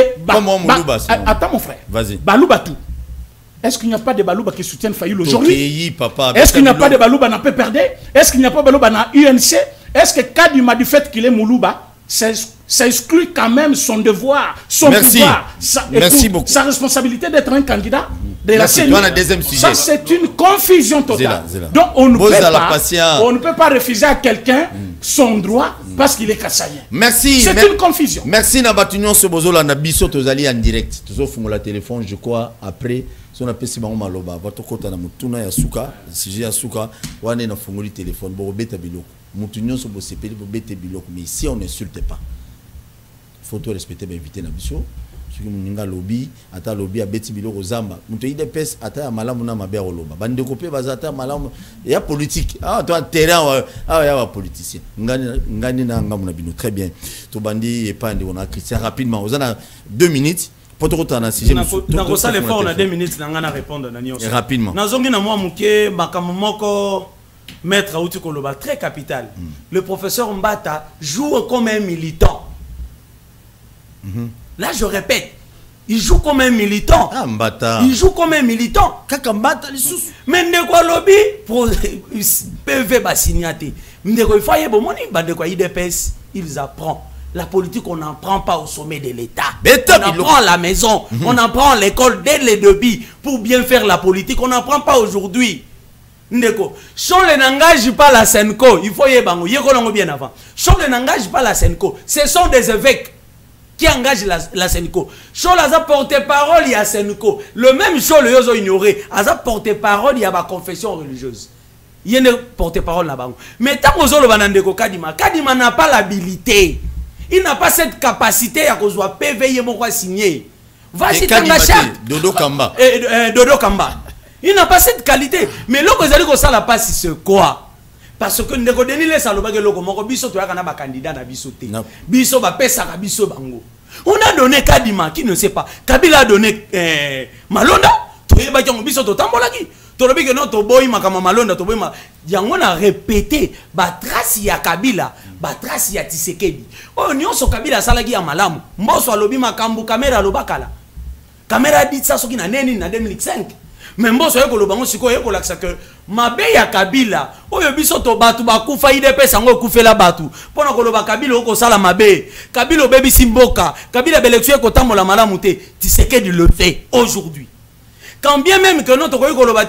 Attends mon frère. Vas-y. Baloubatou. Est-ce qu'il n'y a pas de Balouba qui soutiennent Fayoul aujourd'hui? Papa. Est-ce qu'il n'y a pas de Balouba dans PPRD? Est-ce qu'il n'y a pas de Balouba dans UNC? Est-ce que Kadima du fait qu'il est Moulouba, ça exclut quand même son devoir, son pouvoir, sa responsabilité d'être un candidat de la CENI. Ça, c'est une confusion totale. Donc, on ne peut pas refuser à quelqu'un son droit parce qu'il est kassaïen. Merci. C'est une confusion. Merci, Nabatunion Sebozola, Nabiso, Tozali en direct. Tozo Fungola téléphone, je crois, après. Si on a pesi bango maloba, votre côté na mutuna ya suka, si ya suka, wane na fungoli téléphone, bo beta biloko. Mutunyo so bo sepeli bo beta biloko, mais ici on n'insulte pas. Faut tout respecter ben invité na biso. Ce qui muninga lobby, ata lobby a beti biloko zamba. Muto ide pes ata ya malamu na mabe oloba. Bande kopé bazata malamu ya politique. Ah toi terrain ya politicien. Ngani na ngamu na bino très bien. To bandi et pas on a Christian rapidement. On a 2 minutes. On a 2 minutes pour répondre. Rapidement. Maître Aouti Koloba, très capital. Le professeur Mbata joue comme un militant. Là, je répète, il joue comme un militant. Ah, Mbata. Il joue comme un militant. Mais Ndeko Lobby, pour PV Bassignate, Ndeko Ifaye Bomoni, Bandeko IDPS, ils apprennent. La politique, on n'en prend pas au sommet de l'État. On en prend à la maison, on en prend à l'école dès les débuts pour bien faire la politique. On n'en prend pas aujourd'hui. Ndeko, si on n'engage pas la Senko, il faut y aller bien avant. Si on n'engage pas la Senko, ce sont des évêques qui engagent la Senko. Si on a porte-parole, il y a Senko. Le même chose, ils ont ignoré. À sa porte-parole, il y a ma confession religieuse. Il y a une porte-parole là-bas. Mais tant que vous avez Kadima n'a pas l'habilité. Il n'a pas cette capacité à cause de PV signer. Vas-y, Dodo Kamba. Dodo Kamba. Il n'a pas cette qualité. Mais là, vous allez que ça la passe, c'est quoi? Parce que nous avons les salobas que l'on biso to yakana ba candidat na biso te. Biso ba pesa ka biso bango. On a donné Kadima qui ne sait pas. Kabila a donné Malonda. To yeba ki biso to tambola ki. To lobi que non to boy makama Malonda to boy ma. Yango na répété ba trace ya Kabila. Batrasi ya Tshisekedi. Oh nyonso Kabila salaki ya malamu. Mboso alobi makambu kamera lobakala. Kamera dit ça soki na neni na 2005. Mais mboso yeko lobango siko yeko laksa que mabe ya Kabila oyo biso to batu bakufa IDPS sango kufela batu. Pona koloba Kabila oko sala mabe. Kabila obebi simboka. Kabila belection ko tambola malamu te. Tshisekedi le fait aujourd'hui. Quand bien même que notre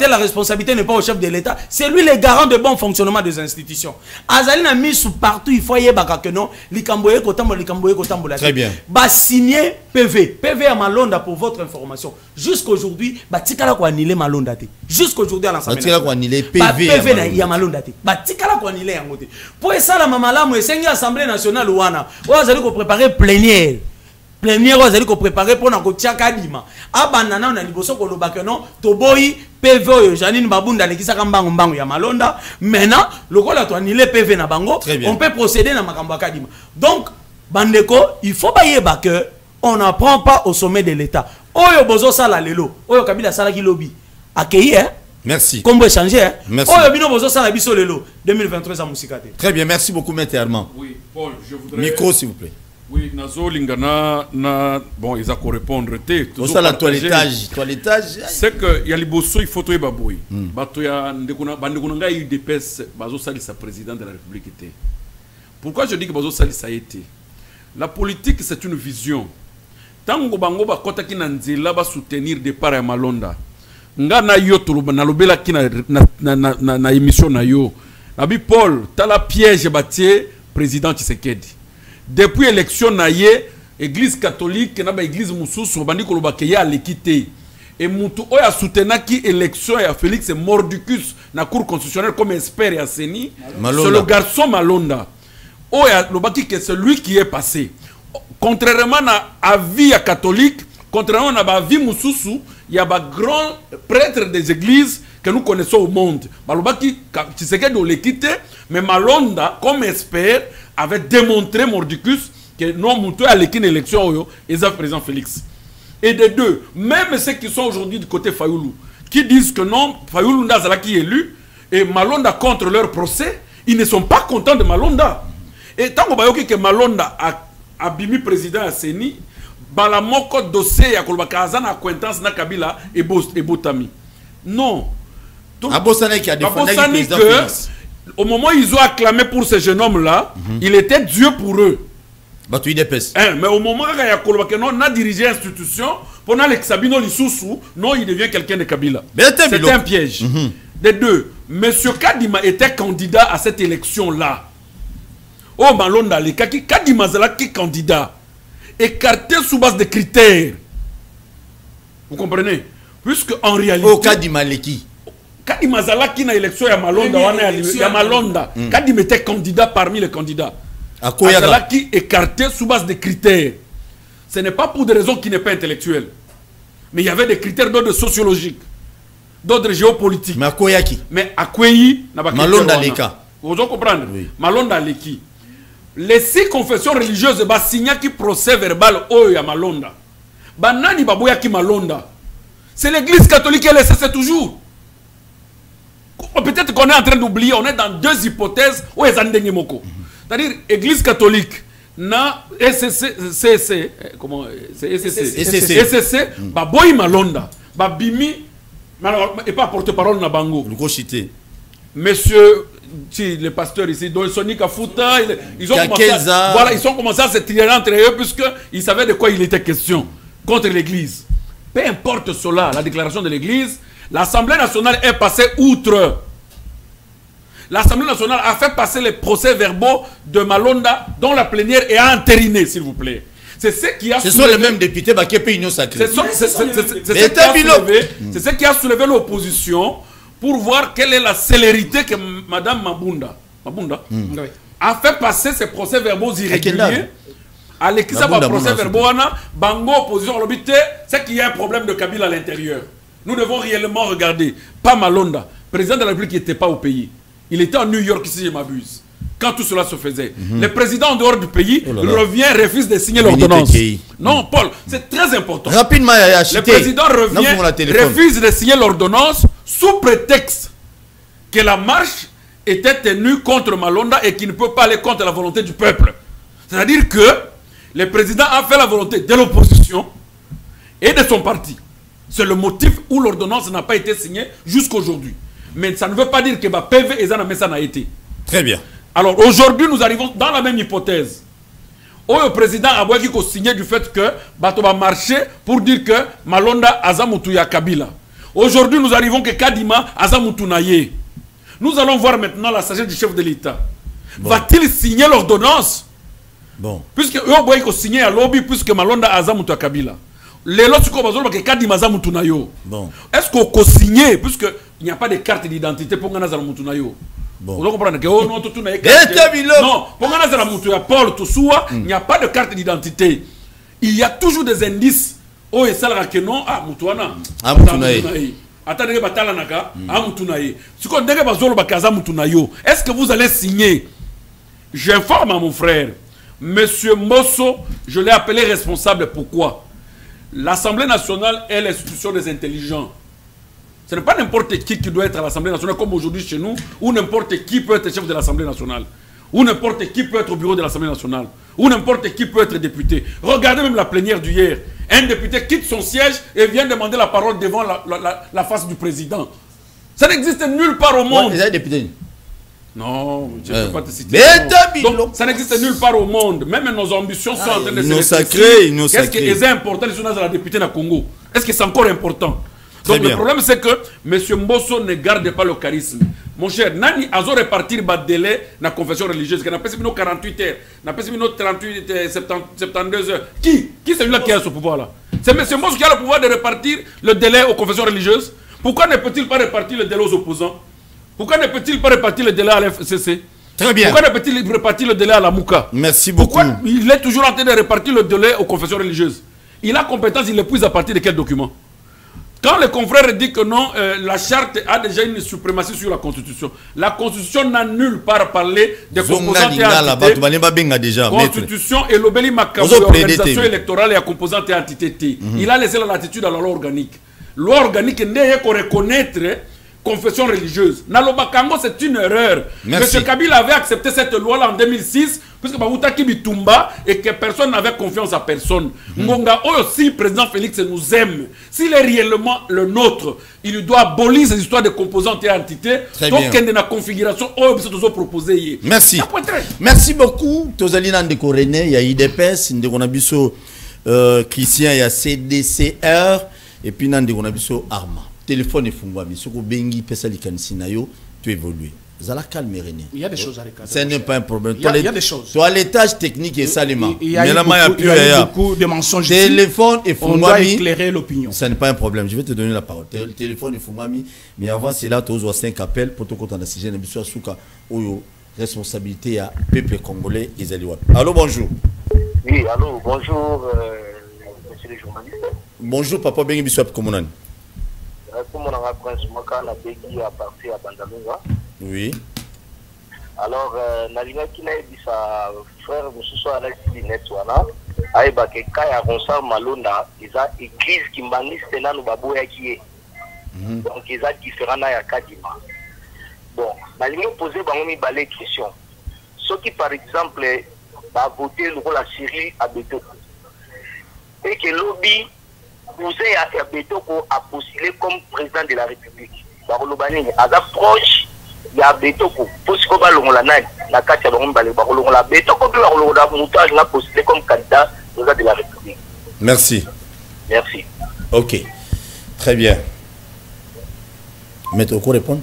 la responsabilité n'est pas au chef de l'État, c'est lui le garant de bon fonctionnement des institutions. Azali n'a mis sous partout, il faut y avoir que non, likamboye kotambola. Très bien. Bah signer PV à Malonda pour votre information. Jusqu'aujourd'hui, bah tikala ko annuler Malonda te. Jusqu'aujourd'hui à l'Assemblée. Tikala ko annuler PV. Bah PV ya Malonda te. Bah tikala ko annuler yango te. Pour ça la mamalamu et sengi Assemblée nationale wana. Ou azali ko préparer plénière. Plénière, vous allez préparer pour nous tirer Kadima. Abanana on a liboso ko lobaka non toboyi PV Janine Babunda lekisa kambango mbango ya Malonda. Maintenant, le ko la to annuler PV na bango, on peut procéder na makambo Kadima. Donc bandeko, il faut bayeba que on n'apprend pas au sommet de l'État. Oyo bozo sala lelo, oyo Kabila sala ki lobby. Accueillir hein? Merci. Combo échanger hein? Merci. Oyo bino bozo sala biso lelo 2023 à Musikate. Très bien, merci beaucoup Maître Herman. Oui, Paul, je voudrais micro s'il vous plaît. Oui, Nazo Lingana, bon, ils ont répondre. Ça, la toilettage. C'est que y a les bossos, il faut tout ébaboui. Batoya, Bandekunanga, il dépêche, Bazo Sali, sa président de la République était. Pourquoi je dis que Bazo Sali, ça a été? La politique, c'est une vision. Tant que Bango Bakota qui n'a pas soutenir des parts à Malonda. Nga na yo toloba na lobela ki na émission na yo. Nabi Paul, t'as la piège bâtier président Tshisekedi. Depuis l'élection naïe, église catholique, l'église Moussous, bandi koloba ke ya l'équité. Et mutu oya soutena ki élection ya Félix Mordicus na cour constitutionnelle comme expert ya Seni. C'est le garçon Malonda. Oya lobaki que c'est lui qui est passé. Contrairement à vie catholique, contrairement à la vie Moussous, il y a des grands prêtres des églises que nous connaissons au monde. Malobaki Tshisekedi de l'équité, mais Malonda comme expert avait démontré Mordicus que non Moutou a l'équipe d'élection ils ont président Félix. Et de deux, même ceux qui sont aujourd'hui du côté Fayoulou, qui disent que non, Fayoulou Ndazala qui est élu, et Malonda contre leur procès, ils ne sont pas contents de Malonda. Et tant que Malonda a bimi président à Seni, la moko dossier ya kolobaka azana acquaintance na Kabila et Botami. Non. Abosani qui a défendu le président Félix. Au moment où ils ont acclamé pour ce jeune homme-là, il était Dieu pour eux. Mais au moment où il y a non, a dirigé l'institution, pendant les Sabino Lissoussou, non, il devient quelqu'un de Kabila. C'était un piège. Des deux, M. Kadima était candidat à cette élection-là. Oh, Malonda, Kadima Zala qui est candidat, écarté sous base de critères. Vous comprenez? Puisque en réalité. Oh, Kadima Leki. Kadima Zala qui n'a élection, il y a Malonda. Kadima était candidat parmi les candidats. Zala qui est écarté sous base de critères. Ce n'est pas pour des raisons qui n'est pas intellectuelles. Mais il y avait des critères d'ordre sociologique, d'ordre géopolitique. Mais à Koyaki. Mais à Koyi, Malonda Leka. Vous comprenez? Oui. Malonda Leki. Les 6 confessions religieuses, bah signa qui procès verbal oyo ya Malonda. Bah nani baboya qui Malonda. C'est l'église catholique et c'est toujours. Peut-être qu'on est en train d'oublier, on est dans 2 hypothèses où ils ont moko. C'est-à-dire église catholique na SCC, comment c'est SCC, bah boy Malonda, bah bimi et pas porte-parole na bango. Monsieur le pasteur ici, donc Sonic Afuta, ils ont commencé à se tirer entre eux puisqu'ils savaient de quoi il était question contre l'église. Peu importe cela, la déclaration de l'église, l'Assemblée nationale est passée outre. L'Assemblée nationale a fait passer les procès-verbaux de Malonda dont la plénière est entériné, s'il vous plaît. C'est ce qui a soulevé... Ce sont les mêmes députés qui ont Union sacrée. C'est ce qui a soulevé l'opposition pour voir quelle est la célérité que Mme Mabunda a fait passer ces procès-verbaux irréguliers. À l'équilibre de procès-verbaux, Bango opposition c'est qu'il y a un problème de Kabila à l'intérieur. Nous devons réellement regarder. Pas Malonda. Le président de la République n'était pas au pays. Il était en New York, si je m'abuse. Quand tout cela se faisait. Le président en dehors du pays revient, refuse de signer l'ordonnance. Non, Paul, c'est très important. Rapidement, le président revient, refuse de signer l'ordonnance sous prétexte que la marche était tenue contre Malonda et qu'il ne peut pas aller contre la volonté du peuple. C'est-à-dire que le président a fait la volonté de l'opposition et de son parti. C'est le motif où l'ordonnance n'a pas été signée jusqu'aujourd'hui. Mais ça ne veut pas dire que PV et Zanamessa n'a été. Très bien. Alors aujourd'hui, nous arrivons dans la même hypothèse. Où le président a signé du fait que Bato va marcher pour dire que Malonda Azamutuya Kabila. Aujourd'hui, nous arrivons que Kadima Azamutunaye. Nous allons voir maintenant la sagesse du chef de l'État. Va-t-il signer l'ordonnance? Puisque eux ont signé à lobby puisque Malonda Azamutuya Kabila. Les lots que Kadima Azamutunayo. Est-ce qu'on peut signer puisque il n'y a pas de carte d'identité pour Gana Azamutunayo? Vous comprenez que non, pour Gana Azamutuya Paul Toussoua, il n'y a pas de carte d'identité. Il y a toujours des indices. Oh, et ça que non, ah, Mutuana. Ah, Mutunaye. Attendez, Batalanaka, ah, Mutunaye. Ce qu'on dirait, est-ce que vous allez signer? J'informe à mon frère, Monsieur Mosso, je l'ai appelé responsable. Pourquoi? L'Assemblée nationale est l'institution des intelligents. Ce n'est pas n'importe qui doit être à l'Assemblée nationale, comme aujourd'hui chez nous, ou n'importe qui peut être chef de l'Assemblée nationale, ou n'importe qui peut être au bureau de l'Assemblée nationale, ou n'importe qui peut être député. Regardez même la plénière d'hier. Un député quitte son siège et vient demander la parole devant la face du président. Ça n'existe nulle part au monde. Les députés. Non, je ne peux pas te citer. Donc, ça n'existe nulle part au monde. Même nos ambitions sont en train de se rétrécir. Qu'est-ce qui est important de la députée na Congo? Est-ce que c'est encore important? Donc le problème c'est que M. Mbosso ne garde pas le charisme. Mon cher, Nani a répartir le délai dans la confession religieuse. On a passé 48 heures, on a passé 38, 72 heures. Qui c'est celui-là qui a ce pouvoir-là? C'est M. Mbosso qui a le pouvoir de répartir le délai aux confessions religieuses. Pourquoi ne peut-il pas répartir le délai aux opposants? Pourquoi ne peut-il pas répartir le délai à l'FCC? Très bien. Pourquoi ne peut-il répartir le délai à la Mouka? Merci beaucoup. Pourquoi il est toujours en train de répartir le délai aux confessions religieuses? Il a compétence, il l'épuise à partir de quel document? Quand le confrère dit que non, la charte a déjà une suprématie sur la Constitution. La Constitution n'a nulle part parlé de composantes et entités. Constitution et l'obéli macabre, organisation électorale et à composantes et entités. Il a laissé la latitude à la loi organique. Loi organique n'est qu'on reconnaître confession religieuse. Nalobakango, c'est une erreur. Merci. M. Kabila avait accepté cette loi-là en 2006, puisque Baboutaki Bitumba et que personne n'avait confiance à personne. Ngonga aussi, président Félix nous aime. S'il est réellement le nôtre, il doit abolir ces histoires de composantes et entités. Très donc, bien. il y a une configuration proposée. Merci. Merci beaucoup. Tozalina Ndeko René, il y a IDPS, Ndeko Nabiso Christian, il y a CDCR, et puis Ndeko Nabiso Arma. Téléphone est fungwami. Ce que Bengi pesa likanisi na yo, tu évolues. Zala calme René. Il y a des choses à recadrer. Ce n'est pas un problème. Il y a des choses. Toi, l'étage technique est salima. Il y a eu beaucoup de mensonges. Téléphone et fungwami. On doit éclairer l'opinion. Ce n'est pas un problème. Je vais te donner la parole. Téléphone et fungwami. Mais avant cela, tu as 5 appels pour te compter sujet. N'abusez pas Oyo responsabilité à peuple congolais. Allô, bonjour. Oui, allô, bonjour, monsieur le journaliste. Bonjour, papa Bengi Biswap Komunan. Comme on a prince Maka, na Begi à partir à Bandalunga. Oui. Alors, Nalina Kina et sa frère, monsieur Soala Netwana, Aïba Kaya Ronsal Malonda, ils ont église qui maniste là, nous babouya qui est. Donc, ils ont différents à Kadima. Bon, Nalina posé Bangomi Balé question. Ceux qui, par exemple, va voter le rôle à Syrie à Betoko. Et que lobby, vous à Betoko a postulé comme président de la République. Barolobani, à l'approche, il y a Betoko. Pour ce qu'on va le nag, la carte à la Betoko, la montage, a postulé comme candidat président de la République. Merci. Merci. Ok. Très bien. Mais tu peux répondre?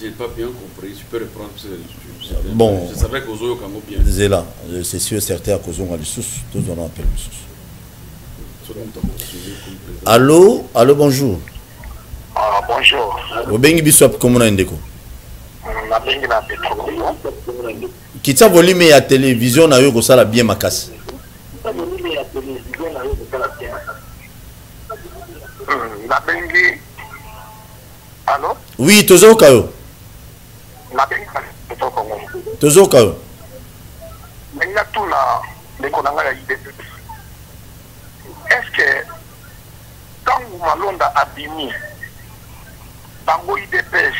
Je n'ai pas bien compris. Tu peux reprendre. Bon. Je savais qu'aux autres, comme bien. C'est là. C'est sûr, certains à cause on a les sous. Tous on a appelé les sous. Allô, allô, bonjour. Ah, bonjour. Obengi Biswap Komuna Ndeko. La Bengi na Petro. Kitsa volume ya télévision na yo ko sala bien makasi. La Bengi. Allô? Oui, tozo kayo. La Bengi na Petro Congo. Tozo kayo. Mais il y a tout là, les Konanga idée. Est-ce que quand Malonda a bimi, Bango IDPS,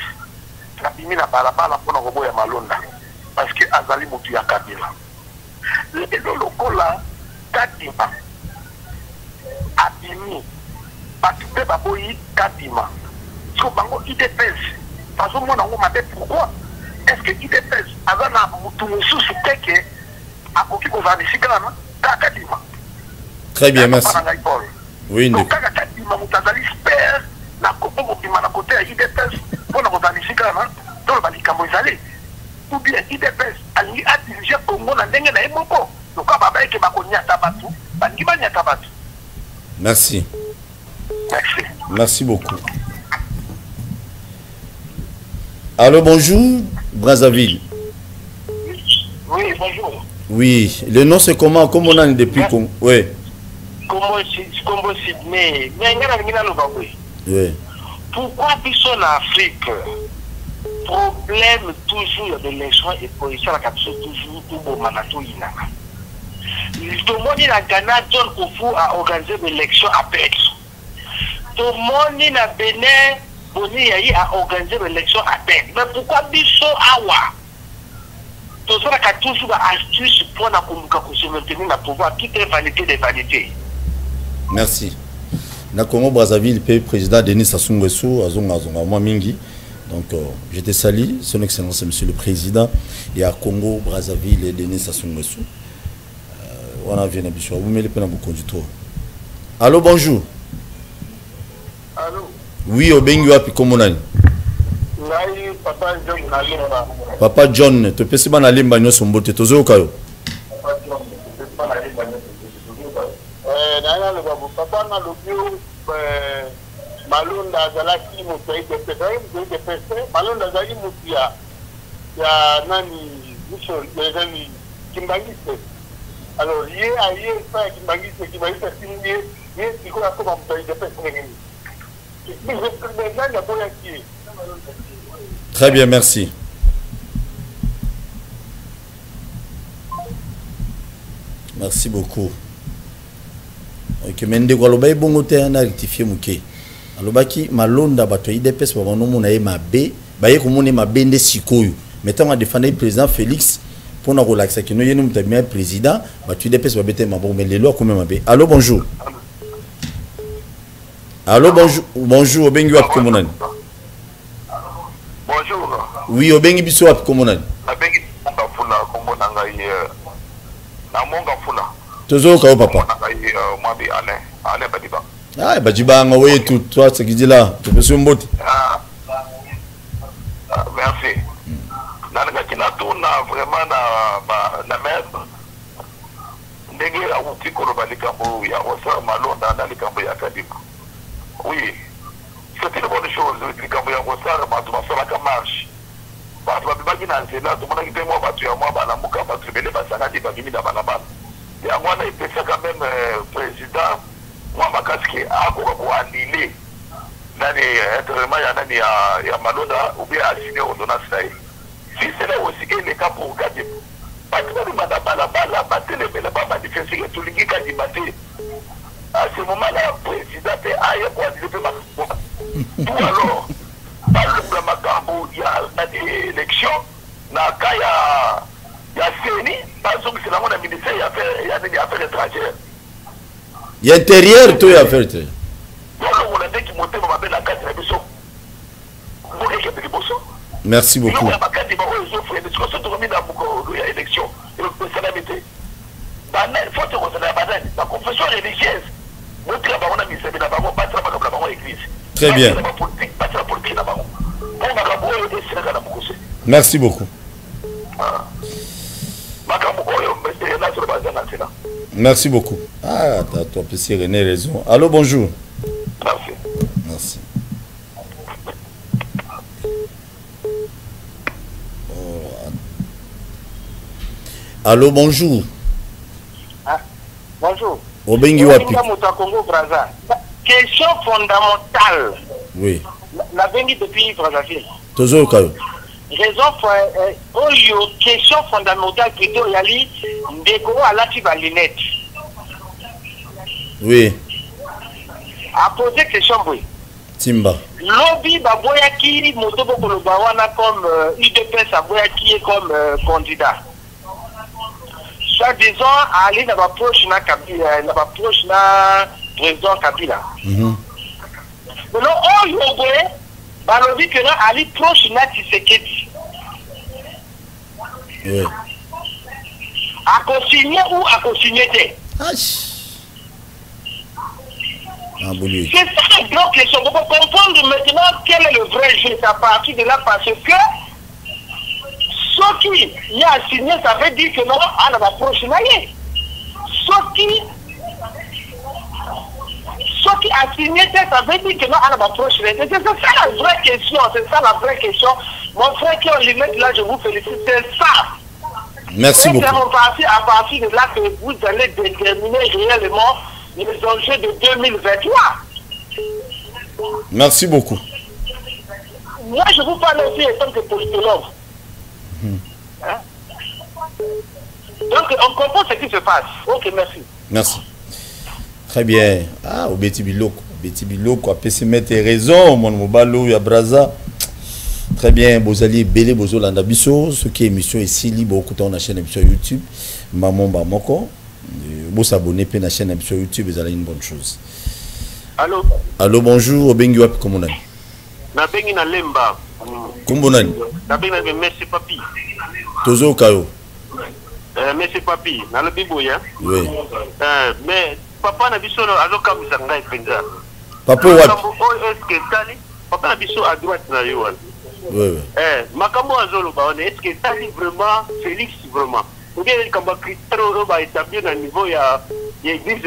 a bimi na balabala pour nous ya Malonda, parce que Azali Moutou ya Kabila. Le lokola, Kadima, a bimi, Batoupe Baboyi Kadima. Parce que Bango IDPS, parce que moi, on m'a dit pourquoi. Est-ce que IDPS, Azana Moutou Moussou, c'est que, à Koki Kovani Sigrana, Kadima. Très bien, merci. Oui, donc quand Kadima Moutazali père, na Kopo Mopima na côté à IDPS, pour nous organiser quand même, dans le Balikamo Izalé. Ou bien IDPS, Ali a dirigé Congo na Ndenge na Emoko. Donc à Baba Eke Bako Nyatabatu, Bangiba Nyatabatu. Merci. Merci. Merci beaucoup. Allô, bonjour, Brazzaville. Oui, bonjour. Oui, le nom c'est comment? Comment on a depuis Congo? Oui. Comment Sydney? Mais oui. Pourquoi ils en Afrique? Problème toujours de l'élection et position à la capsule toujours pour Manato Inaka. Tout le monde a Ghana, John Kofu a organisé l'élection à Pex. Tout le monde a Bénin, Boni a organisé l'élection à Pex. Mais pourquoi Bisso Awa? Tout ça a toujours astuce pour se maintenir dans le pouvoir. Tout est vanité des vanités. Merci. Na Congo Brazzaville, le président Denis Sassou Nguesso, Azonga moi Mingi. Donc je te salue, son excellence monsieur le président, et à Congo Brazzaville et Denis Sassou Nguesso. On a vu un bisou, vous mettez pas dans beaucoup de trop. Allô, bonjour. Allô. Oui, au Bengi wapi komonani. Papa John Nalimba. Papa John, tu peux se ban Nalimba nyo sombote tozo kayo. Papa na lobio Malonda Zalaki Moutaï de Peste, Malonda Zali Moutia, ya nani Michel, nani Kimbangiste. Alors lié à lié ça Kimbangiste signé, lié c'est quoi comme Moutaï de Peste. Très bien, merci. Merci beaucoup. Ok, mais ndeko aloba bongo te na rectifier muke. alobaki malonda bato IDPS ba no mona ye mabe baye ko mona mabe nde sikoyo mettons à défendre le président Félix pour nous relaxer que nous sommes le président bato IDPS ba bete mabo mais les lois comme mabe. Allô bonjour. Allô bonjour bonjour obengi wap komonani. Bonjour. Oui obengi biso wap komonani. Obengi funa komonanga na monga funa. Tozo ka papa. Mwabi ale badiba. Ah, Badiba, oui, tout, toi, ce qui dit là, tu peux se mbote. Merci. Vraiment, na même. Ndenge ya utiko lo balikambo ya osa malonda na likambo ya kadibu. Oui. C'est une bonne chose, likambo ya osa ba tu masala ka marche. Ba tu babaki na nzela, tu mona kipe mo ba tu ya mo ba na muka ba tu bele ba sana di ba bimi na balabala. Ya mwana ipesa quand même président moi makaski ako ko andile nani vraiment ya nani ya malonda ou bien assigné ordonnance là. Si c'est là aussi que les cas pour garder parce que nous madame la battre les belles pas manifester tout le qui quand battre à ce moment là président a quoi dire pour alors par le makambo il y a une élection na kaya ya seni parce que c'est la mon ministère il y a des affaires étrangères. Il y a intérieur, tout est à faire. Merci beaucoup. Très bien. Merci beaucoup. Merci beaucoup. Ah, toi, petit René, raison. Allô, bonjour. Merci. Merci. Allô, bonjour. Ah, bonjour. Obengi wapi. Question fondamentale. Oui. La bengi depuis Brazzaville. Toujours Kayo. Raison question fondamentale plutôt yali ndeko alati ba lunette. Oui. A poser question boy. Timba. Lobby baboya ki moto boko wana comme UDPS aboya ki comme candidat. Soit disant aller dans la proche na Kabila, na ba proche na président Kabila. Mais non oh boy balobi que là ali proche na Tshisekedi. Oui. À consigner ou à consigner des. C'est ça la grande question. Vous pouvez comprendre maintenant quel est le vrai jeu. C'est à partir de là parce que ce qui y a signé, ça veut dire que non, on va prochainer. Ce qui a signé, ça veut dire que non, on va prochainer. C'est ça la vraie question. C'est ça la vraie question. Mon frère qui est limite là, je vous félicite. C'est ça. Merci beaucoup. C'est à partir de là que vous allez déterminer réellement les enjeux de 2023. Merci beaucoup. Moi, je vous parle aussi en tant que politologue. Hein? Donc, on comprend ce qui se passe. Ok, merci. Merci. Très bien. Ah, au Betty Biloko, à PC mettre raison, mon mobalo, ya Braza. Très bien, vous allez belé, vous allez biso, ce qui est émission ici, libre, écoutez, on a chaîne émission YouTube, Maman Bamoko. Vous s'abonnez à la chaîne émission YouTube, vous allez une bonne chose. Allô? Allô, bonjour, Obengi Wap, comment on a? Na bengi na lemba. Comment on a? Na bengi na merci papi. Tozo Kayo. Merci papi, na le biboya. Oui. Mais papa na biso azo kabuza ngai penza. Papa Wap. Est-ce que tali? Papa na biso à droite na yo. Oui. Makambo azolo ba on est-ce que tali vraiment Félix vraiment? Ou bien comme critère va établir au niveau il y a église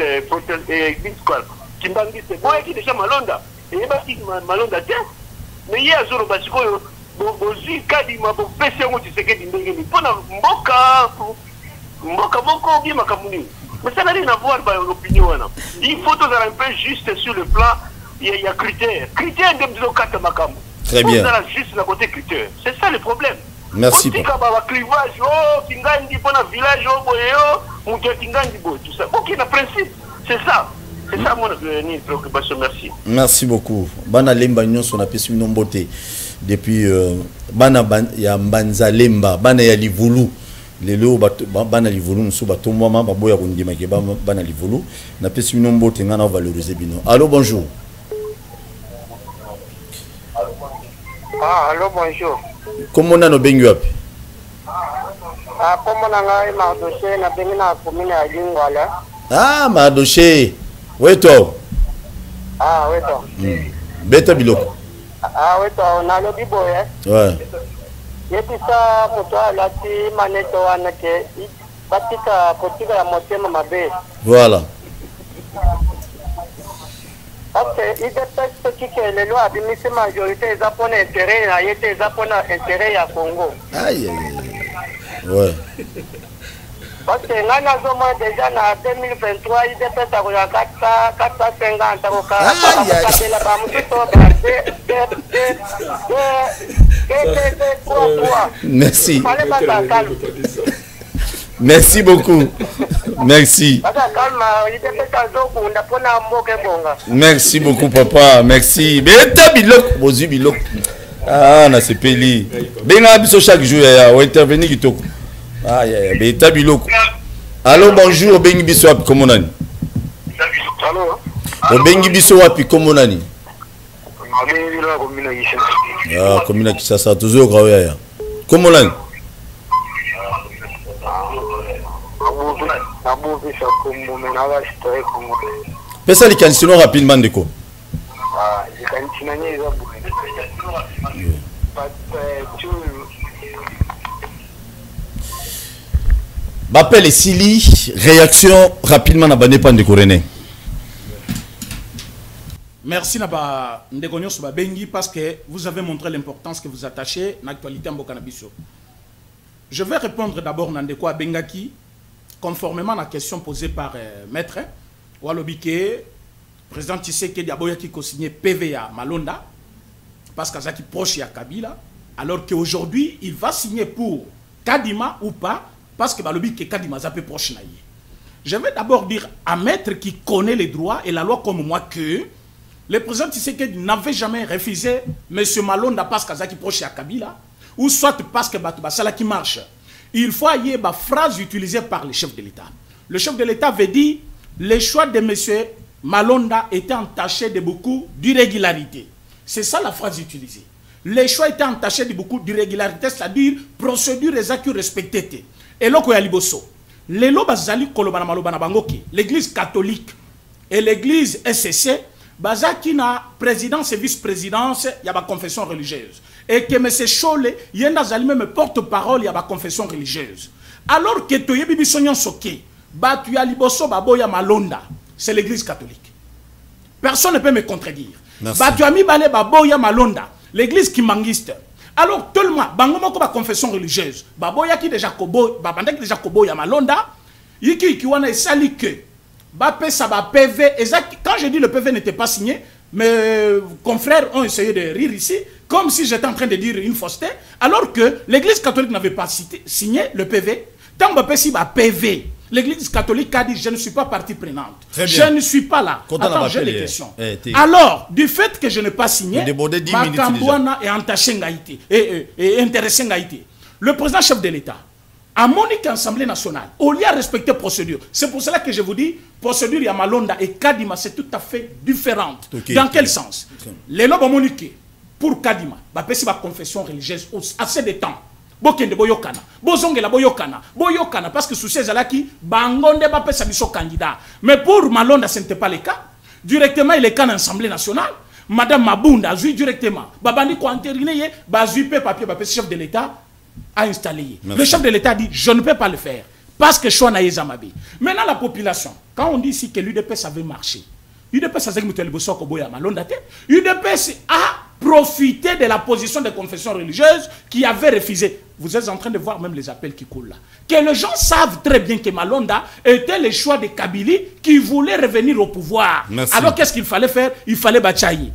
quoi Kimbangi c'est bon qui déjà malonda et ba qui malonda tiens mais il y a zoro basiko bozi kadi mabo pese ngo tseke ndenge ni pona mboka moko bien makamuni mais ça n'a rien à voir avec l'opinion là il faut toujours un peu juste sur le plan il y a critères de lokata makambo très bien juste la côté critère c'est ça le problème. Merci. Clivage, oh, Tingandi, pour un village, oh, boyo, ou Tingandi, tout ça. Ok, le principe, c'est ça. C'est ça mon préoccupation, merci. Merci beaucoup. Bana lemba nyonso na pesi mnombote depuis bana ya mbanza lemba bana ya livulu lelo bana livulu nso batomba ma baboya kundima ke bana livulu na pesi mnombote ngana valoriser bino. Allô, bonjour. Ah, allô, bonjour. Comment on a no bengi wapi? Ah, comment on a mardoché na bengi na commune ya Lingwala. Ah, mardoché. Weto. Ah, weto. Beta biloko. Ah, weto, on a le biboye. Ouais. Yepisa moto lati maneto wana ke batika potika ya motema mabe. Voilà. Ok, il dépêche ce qui est le loi de mise majorité japonais intérêt à été japonais intérêt à Congo. Aïe aïe. Ouais. Parce que là nous sommes déjà en 2023, il dépêche à 450 Merci. Merci beaucoup. Merci. Merci beaucoup, papa. Merci. Beta bilok, bozu bilok. Ah, na sepeli. Benga biso chaque jour ya intervenir kitoko. Ah, ya beta bilok. Allô, bonjour, bengi biso wapi komonani? Allô. Bengi biso wapi komonani? Ah, komina Kisasa toujours grawe ya. Komonani? Pesa likanisino rapidement ndeko. Bappel et Sili, réaction rapidement na bane pan ndeko René. Merci Naba Ndegonyo Sobabengi parce que vous avez montré l'importance que vous attachez à l'actualité en Bokanabiso. Je vais répondre d'abord Nandeko Abengaki, conformément à la question posée par Maître Walobike, président Tshisekedi Aboya qui co-signé PVA Malonda, parce qu'Azaki proche à Kabila, alors qu'aujourd'hui il va signer pour Kadima ou pas, parce que Balobike Kadima Zapé proche naïe. Je vais d'abord dire à Maître qui connaît les droits et la loi comme moi que le président Tshisekedi n'avait jamais refusé M. Malonda parce qu'Azaki proche à Kabila, ou soit parce que Batubasala qui marche. Il faut y avoir une phrase utilisée par le chef de l'État. Le chef de l'État avait dit le choix de M. Malonda était entaché de beaucoup d'irrégularités. C'est ça la phrase utilisée. Le choix était entaché de beaucoup d'irrégularités, c'est-à-dire procédures qui respectées. Et là, l'église catholique et l'église SCC, Bazaki na présidence et vice-présidence, il y a ma confession religieuse. Et que M. Chole, il y a même porte-parole, il y a ma confession religieuse. Alors que tu es Sonyan Soke, tu as Liboso Baboya Malonda, c'est l'église catholique. Personne ne peut me contredire. Tu as mis Balé Baboya Malonda, l'église kimangiste. Alors, tout le monde, Bangomoko ma confession religieuse, Baboya qui déjà Kobo, Babandek déjà Kobo ya Malonda, Yiki Kiwana et Sali que. PV, quand je dis le PV n'était pas signé, mes confrères ont essayé de rire ici, comme si j'étais en train de dire une fausseté, alors que l'église catholique n'avait pas signé le PV. Tant que PV, l'église catholique a dit je ne suis pas partie prenante. Je ne suis pas là. Attends, j'ai des questions. Alors, du fait que je n'ai pas signé, Makambouana est entaché Ngaïti et intéressé Ngaïti. Le président chef de l'État, à Monique Assemblée nationale, au lieu de respecter procédure. C'est pour cela que je vous dis, procédure Yamalonda et Kadima, c'est tout à fait différente. Dans quel sens? Les lobes Monique, pour Kadima, c'est ma confession religieuse assez de temps. Bokende boyokana, bozongela boyokana, boyokana parce que sous ces alaki, bangonde ba pesa biso candidat. Mais pour Malonda, ce n'était pas le cas. Directement, il est qu'en Assemblée nationale. Madame Mabunda a joué directement. Babandi ko entériné, bazui papier, chef de l'État a installé. Merci. Le chef de l'État dit je ne peux pas le faire parce que Chouana Yezamabi. Maintenant la population, quand on dit ici que l'UDPS avait marché, l'UDPS a profité de la position des confessions religieuses qui avaient refusé. Vous êtes en train de voir même les appels qui coulent là. Que les gens savent très bien que Malonda était le choix de Kabili qui voulait revenir au pouvoir. Merci. Alors qu'est-ce qu'il fallait faire? Il fallait Bachayi.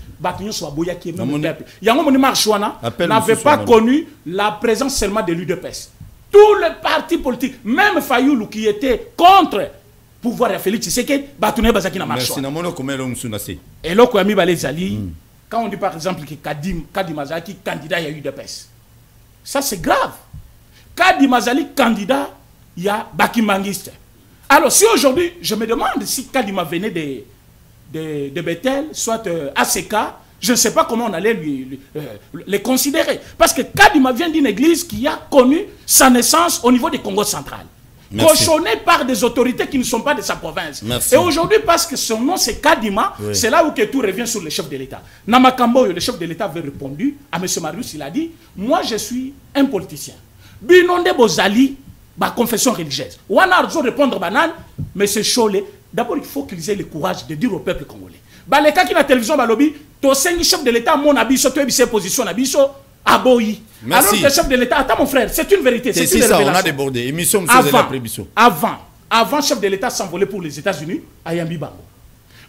N'avait pas connu la présence seulement de l'UDPS. Tous les partis politiques, même Fayoulou qui était contre pouvoir ya Félix Tshisekedi batune bazaki na marche. Merci na mono comme l'homme sunasi. Et là quoi mi balezali quand on dit par exemple que Kadi Mazaki candidat il y a eu UDPS. Ça c'est grave. Kadi Mazali candidat il y a Bakimangiste. Alors si aujourd'hui je me demande si Kadima venait de Bethel soit ACK, je ne sais pas comment on allait les considérer. Parce que Kadima vient d'une église qui a connu sa naissance au niveau du Congo central. Cochonné par des autorités qui ne sont pas de sa province. Merci. Et aujourd'hui, parce que son nom c'est Kadima, c'est là où que tout revient sur le chef de l'État. Namakambo, le chef de l'État avait répondu à M. Marius, il a dit, moi je suis un politicien. Binonde Bozali, ma confession religieuse. Wana Arzo répondre banane, mais c'est Cholé. D'abord, il faut qu'ils aient le courage de dire au peuple congolais. Les cas qui la télévision balobi, to sengi chef de l'État mon abisso, to ebise position abisso, aboyi. Alors que le chef de l'État, attends mon frère, c'est une vérité, c'est une ça, révélation. on a débordé. Émission Avant chef de l'État s'envoler pour les États-Unis, à Yambi Bango.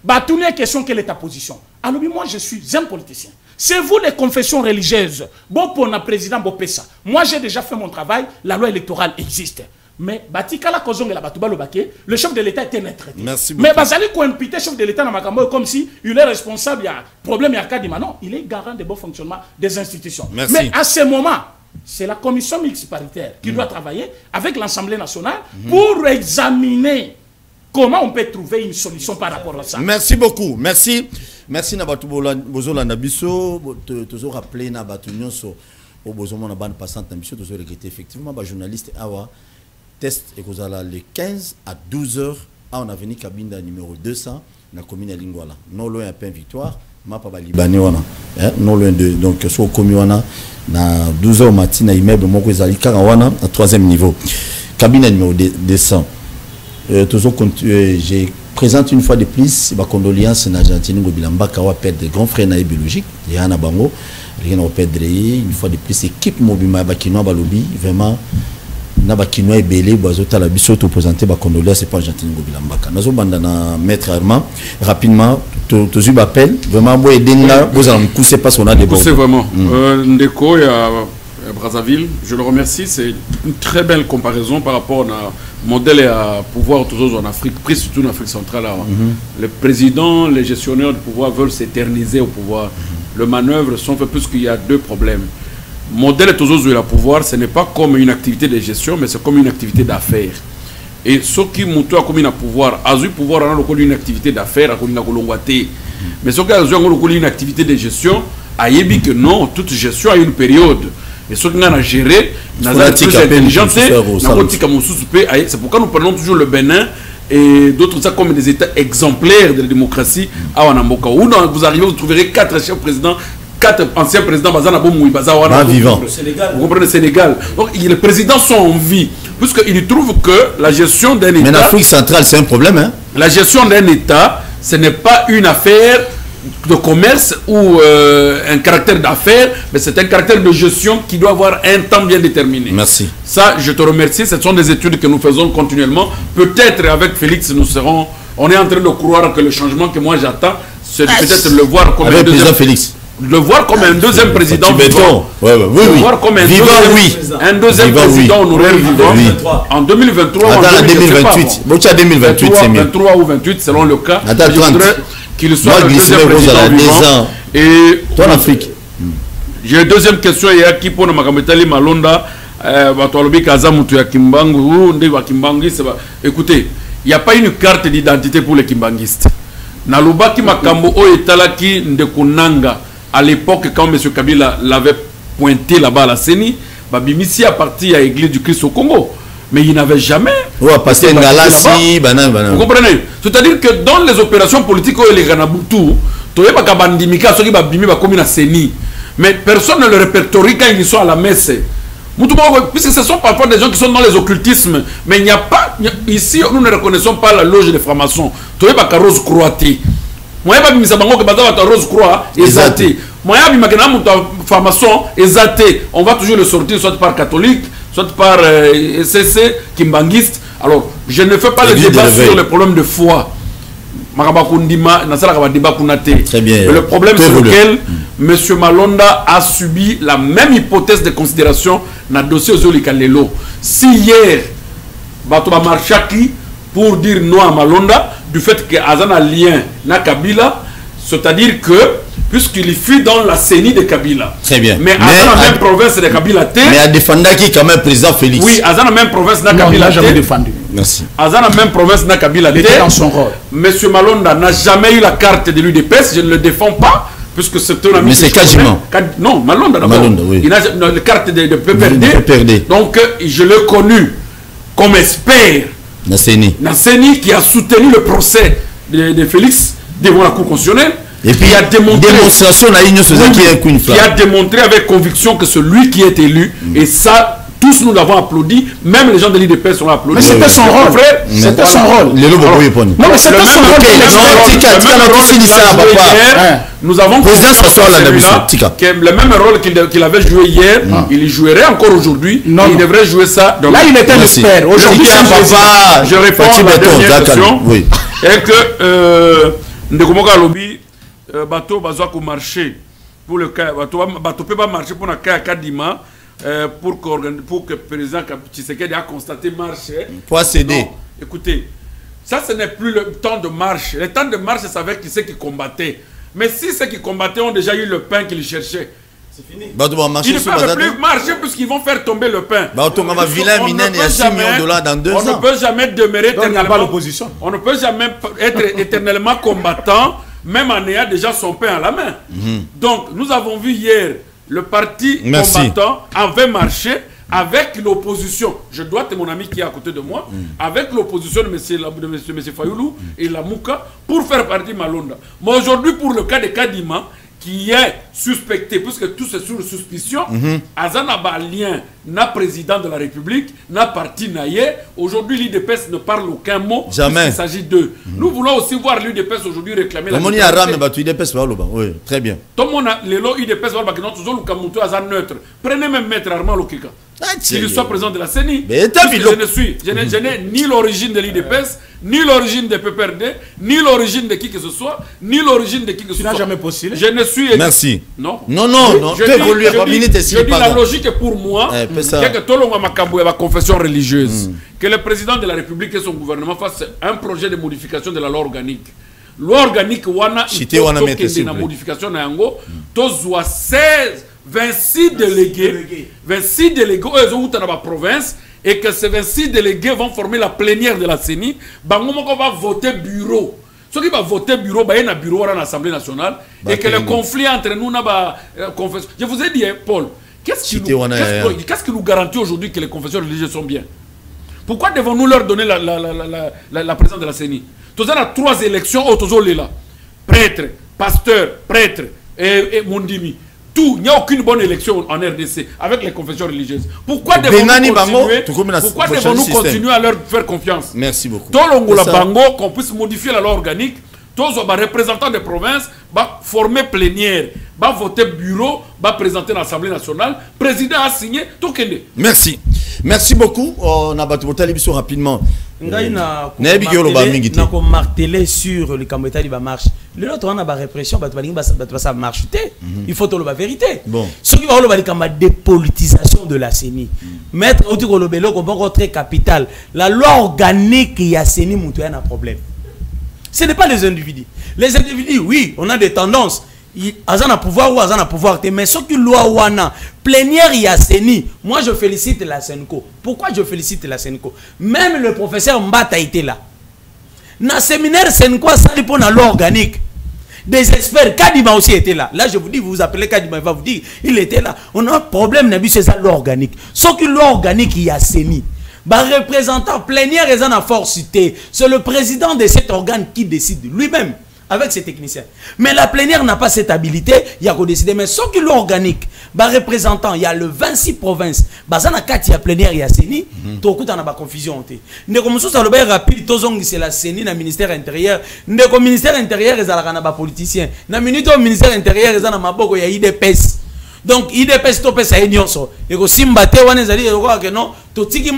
Batouné question quelle est ta position? Alors moi je suis un politicien. C'est vous les confessions religieuses. Bon pour le président Bopessa. Moi j'ai déjà fait mon travail, la loi électorale existe. Mais Batikala Kozong la Batouba Baké, le chef de l'État était net traité. Merci beaucoup. Mais Bazali ko imputer chef de l'État dans Makambo comme si il est responsable, il y a problème, il y a Kadima. Non, il est garant de bon fonctionnement des institutions. Merci. Mais à ce moment, c'est la commission mixte paritaire qui doit travailler avec l'Assemblée nationale pour examiner comment on peut trouver une solution par rapport à ça. Merci beaucoup. Merci. Merci Nabatou Bozola Nabiso. Toujours rappelé Nabatou Nyonso au Bozomo na bande passante Nabiso. Toujours regretté effectivement. Bah journaliste Awa test et le 15 à 12h à on a venu cabine numéro 200 na commune à Lingwala. Non loin à Pain Victoire. Ma papa libanais wana. Non loin de donc sur commune wana na 12h matin na immeuble moko ezali kaka wana à 3e niveau. Cabine numéro 200. Je présente une fois de plus ma condoléance à Argentine Gobilamba qui a perdu des grands frères biologiques. Il y a un bango, rien à perdre une fois de plus équipe mobile Bakinois Balobi vraiment Nabakinois et Belé Bazota la biso to présenter ma condoléance c'est pas Argentine Gobilamba. Nazo bandana maître Armand rapidement tu m'appelles vraiment moi aider là vous allez me pousser pas son a des c'est vraiment Ndeko ya Brazzaville, je le remercie, c'est une très belle comparaison par rapport au modèle et à pouvoir toujours en Afrique, pris surtout en Afrique centrale. Les présidents, les gestionnaires du pouvoir veulent s'éterniser au pouvoir. Le manœuvre sont fait plus qu'il y a deux problèmes. Modèle est toujours le pouvoir, ce n'est pas comme une activité de gestion, mais c'est comme une activité d'affaires. Et ce qui montre comme un pouvoir, a eu pouvoir on a une activité d'affaires, a mais ce qui a une activité de gestion, a dit que non, toute gestion a une période. Et ce qu'on a géré, c'est pourquoi nous prenons toujours le Bénin et d'autres ça comme des États exemplaires de la démocratie à Wanamboka. Où vous arrivez, vous trouverez 4 chefs présidents, 4 anciens présidents vivants. Vous comprenez le Sénégal. Donc les présidents sont en vie, puisqu'ils trouvent que la gestion d'un État. Mais l'Afrique centrale, c'est un problème. Hein? La gestion d'un État, ce n'est pas une affaire de commerce ou un caractère d'affaires, mais c'est un caractère de gestion qui doit avoir un temps bien déterminé. Merci. Ça, je te remercie. Ce sont des études que nous faisons continuellement. Peut-être avec Félix, on est en train de croire que le changement que moi j'attends, c'est peut-être le voir comme un deuxième Félix. Le voir comme un deuxième président vivant. Oui. Voir comme un deuxième président honoraire vivant. En 2023 ou en 2028. Bon, tu as 2028, c'est mieux. 23 ou 28 selon le cas. Attends, qu'il soit le deuxième président vivant. Et toi en Afrique. J'ai une deuxième question. Il y a qui pour Makametali Malonda, écoutez, il n'y a pas une carte d'identité pour les Kimbanguistes. Nalubaki Makambo Oetalaki Ndekunanga, à l'époque quand M. Kabila l'avait pointé là-bas à la CENI, Babimisi a parti à l'église du Christ au Congo. Mais il n'avait jamais. Vous comprenez? C'est-à-dire que dans les opérations politiques, mais personne ne le répertorie quand ils sont à la messe. Puisque ce sont parfois des gens qui sont dans les occultismes. Mais il n'y a pas. Ici, nous ne reconnaissons pas la loge des francs-maçons. Tu n'as pas de rose croatée. Moi, je ne sais pas si rose croix exaltée. Moi, je ne sais pas si franc-maçon exalté. On va toujours le sortir soit par catholique, soit par SCC, kimbanguiste. Alors, je ne fais pas le débat sur les problèmes de foi. Très bien. Mais le problème c'est lequel M. Malonda a subi la même hypothèse de considération dans le dossier Zoli Kalelo. Si hier, Batoba Marchaki, pour dire non à Malonda du fait que Azana lien na Kabila, c'est-à-dire que puisqu'il fut dans la CENI de Kabila. Très bien. Mais Azana même province de Kabila T. Mais à défendre qui quand même président Félix. Oui, Azana même province na Kabila T. jamais défendu. Merci. Azana même province na Kabila T. Il était dans son rôle. Monsieur Malonda n'a jamais eu la carte de l'UDPS, je ne le défends pas. Puisque c'est un ami. Mais c'est quasiment. Non, Malonda d'abord. Oui. Il a la carte de PPRD. Donc, je l'ai connu comme expert. Nasseni qui a soutenu le procès de Félix devant la Cour constitutionnelle. Et puis, il y a démonstration qui a démontré avec conviction que c'est lui qui est élu. Et ça, tous nous l'avons applaudi. Même les gens de l'IDPS ont applaudi. Mais c'était son rôle, frère. C'était son rôle. Non, mais c'était son rôle. Nous avons le même rôle qu'il avait joué hier, il jouerait encore aujourd'hui. Il devrait jouer ça. Là, il était l'expert. Aujourd'hui, je réponds à la dernière question. Et que Ndekomoka Lobi, bateau bazoa ko marcher pour le cas, bateau peut pas marcher pour le cas Kadima. Pour que le président Tshisekedi a constaté marche. Pour céder. Écoutez, ça ce n'est plus le temps de marche. Le temps de marche, c'est avec qui c'est qui combattait. Mais si ceux qui combattaient ont déjà eu le pain qu'ils cherchaient, c'est fini. Ils ne peuvent plus marcher puisqu'ils vont faire tomber le pain. On ne peut jamais demeurer éternellement. On ne peut jamais être éternellement combattant, même en ayant déjà son pain à la main. Donc, nous avons vu hier le parti combattant avait marché avec l'opposition. Je dois être mon ami qui est à côté de moi, avec l'opposition de M. Fayoulou et la Mouka pour faire partie Malonda. Mais aujourd'hui, pour le cas de Kadima, qui est suspecté, puisque tout c'est sur suspicion, Azana ba lien, n'a président de la République, n'a parti naïe. Aujourd'hui, l'UDPS ne parle aucun mot. Jamais. Il s'agit d'eux. Nous voulons aussi voir l'UDPS aujourd'hui réclamer la oui, très bien. Tout le monde a les lots UDPS, neutre. Prenez même Maître Armand Lokika. Qu'il soit président de la CENI. Je n'ai ni l'origine de l'IDPS, ni l'origine de PPRD, ni l'origine de qui que ce soit, ni l'origine de qui que ce soit. Tu n'as jamais postulé. Je ne suis. Merci. Non. Non. Je dis la logique pour moi. Que tout le monde a confession religieuse. Que le président de la République et son gouvernement fassent un projet de modification de la loi organique. Loi organique, wana, il modification na yango, tozwa 26 délégués, eux ont dans la province, et que ces 26 délégués vont former la plénière de la CENI. Bangomoko va voter bureau. Ceux qui vont voter bureau, il y a un bureau à l'Assemblée nationale, et que le conflit entre nous n'a pas confession. Je vous ai dit, Paul, qu'est-ce qui nous garantit aujourd'hui que les confessions religieuses sont bien? Pourquoi devons-nous leur donner la présence de la CENI? Tous a 3 élections autour de là. Prêtre, pasteur, prêtre et mondimi. Tout, il n'y a aucune bonne élection en RDC avec les confessions religieuses. Pourquoi devons-nous continuer à leur faire confiance? Merci beaucoup. Tolongola Bango, qu'on puisse modifier la loi organique, tous les représentants des provinces va former plénière, va voter bureau, va présenter l'Assemblée nationale, président a signé, tout kende. Merci. Merci beaucoup. On a battu votre émission rapidement. marteler sur le Cambodge qui va marcher. L'autre on a la répression, ça marche. Il faut la vérité. Bon. Ce qui va la dépolitisation de la CENI. Mettre au tir le bélo comme très capital. La loi organique il y a CENI il y a un problème. Ce n'est pas les individus. Les individus, oui, on a des tendances. Azan a pouvoir ou Azan a pouvoir. Mais ce qui loi wana plénière il y a CENI. Moi je félicite la SENCO. Pourquoi je félicite la SENCO? Même le professeur Mbata était là. Dans le séminaire SENCO ça pour la loi organique. Des experts, Kadima aussi était là. Là je vous dis, vous vous appelez Kadima, il va vous dire, il était là. On a un problème, c'est ça loi organique. Ce qui loi organique il y a CENI. Représentant plénière et en force cité. C'est le président de cet organe qui décide lui-même. Avec ses techniciens. Mais la plénière n'a pas cette habilité, il y a qu'à décider. Mais ce qui est organique, représentant, il y a le 26 provinces, il y a plénière, il y a CENI, tout le monde a confusion. Nous avons rapide, c'est la CENI, le ministère intérieur. Le ministère intérieur, il y a des politiciens. Le ministère intérieur, il y a IDPS. Donc, IDPS, c'est une union. Et si on a non, tout ce qui est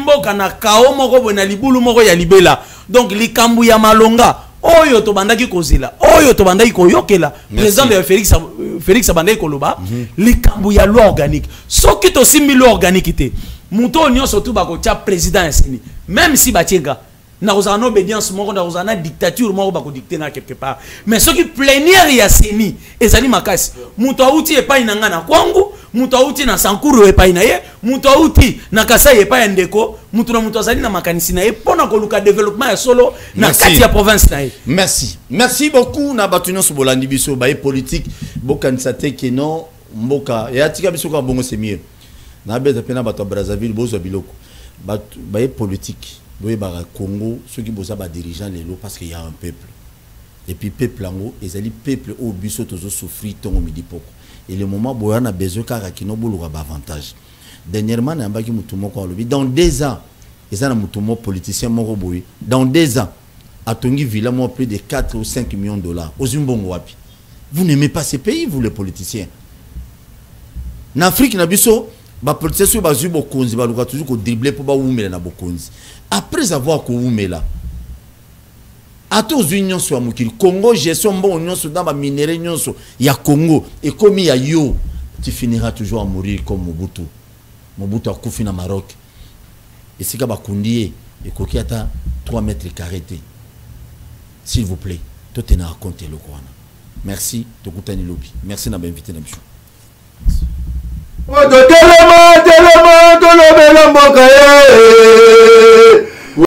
donc, les Kambouya Malonga. Oyo to bandaki kozela oyo to bandaki koyokela président de Félix Abandai koloba likambu ya loi organique soki to simbi loi organique te muto nyo surtout bako tia président enseni même si batienga na ozana obédience moko na ozana dictature moko ba ko dicter na quelque part mais ce qui plénière ya seni ezali makasi muto auti epai na ngana kwangu muto auti na sankuru epai na ye muto auti na Kasai epai ya ndeko muto na muto azali na makanisi na ye pona ko luka développement ya solo na kati ya province na ye. Merci beaucoup na batunyo so bolandi biso ba politique bokanisa te ke non mboka ya tika biso ka bongo c'est mieux na beza pena bato Brazzaville bozo biloko ba politique. Boye bara Congo ceux qui bosa ba dirigeant lelo parce qu'il y a un peuple et puis peuple ango ezali peuple au biso tozo souffrir tongo midi poko et le moment boya na besoin kaka kino boluka ba avantage dernièrement na mbaki mutumo ko lobi dans 2 ans ezana mutumo politicien moko boye dans 2 ans atongi villa mo plus de 4 ou 5 millions de dollars ozumbongo wapi. Vous n'aimez pas ces pays vous les politiciens na Afrique na biso ba politiciens ba zubo konzi ba luka toujours ko dribbler pour ba oumela na bokonzi. Après avoir koumela à tous unions sur mukili Congo gestion bon union sur dans ba minerai union sur ya Congo et comme ya yo tu finiras toujours à mourir comme Mobutu a koufi na Maroc et c'est ka ba kundie et koki ata 3 mètres carrés s'il vous plaît tout est na raconter le Coran. Merci to kutani lobi merci na ba inviter na biso. Telema, telema, tolobela mboka ye.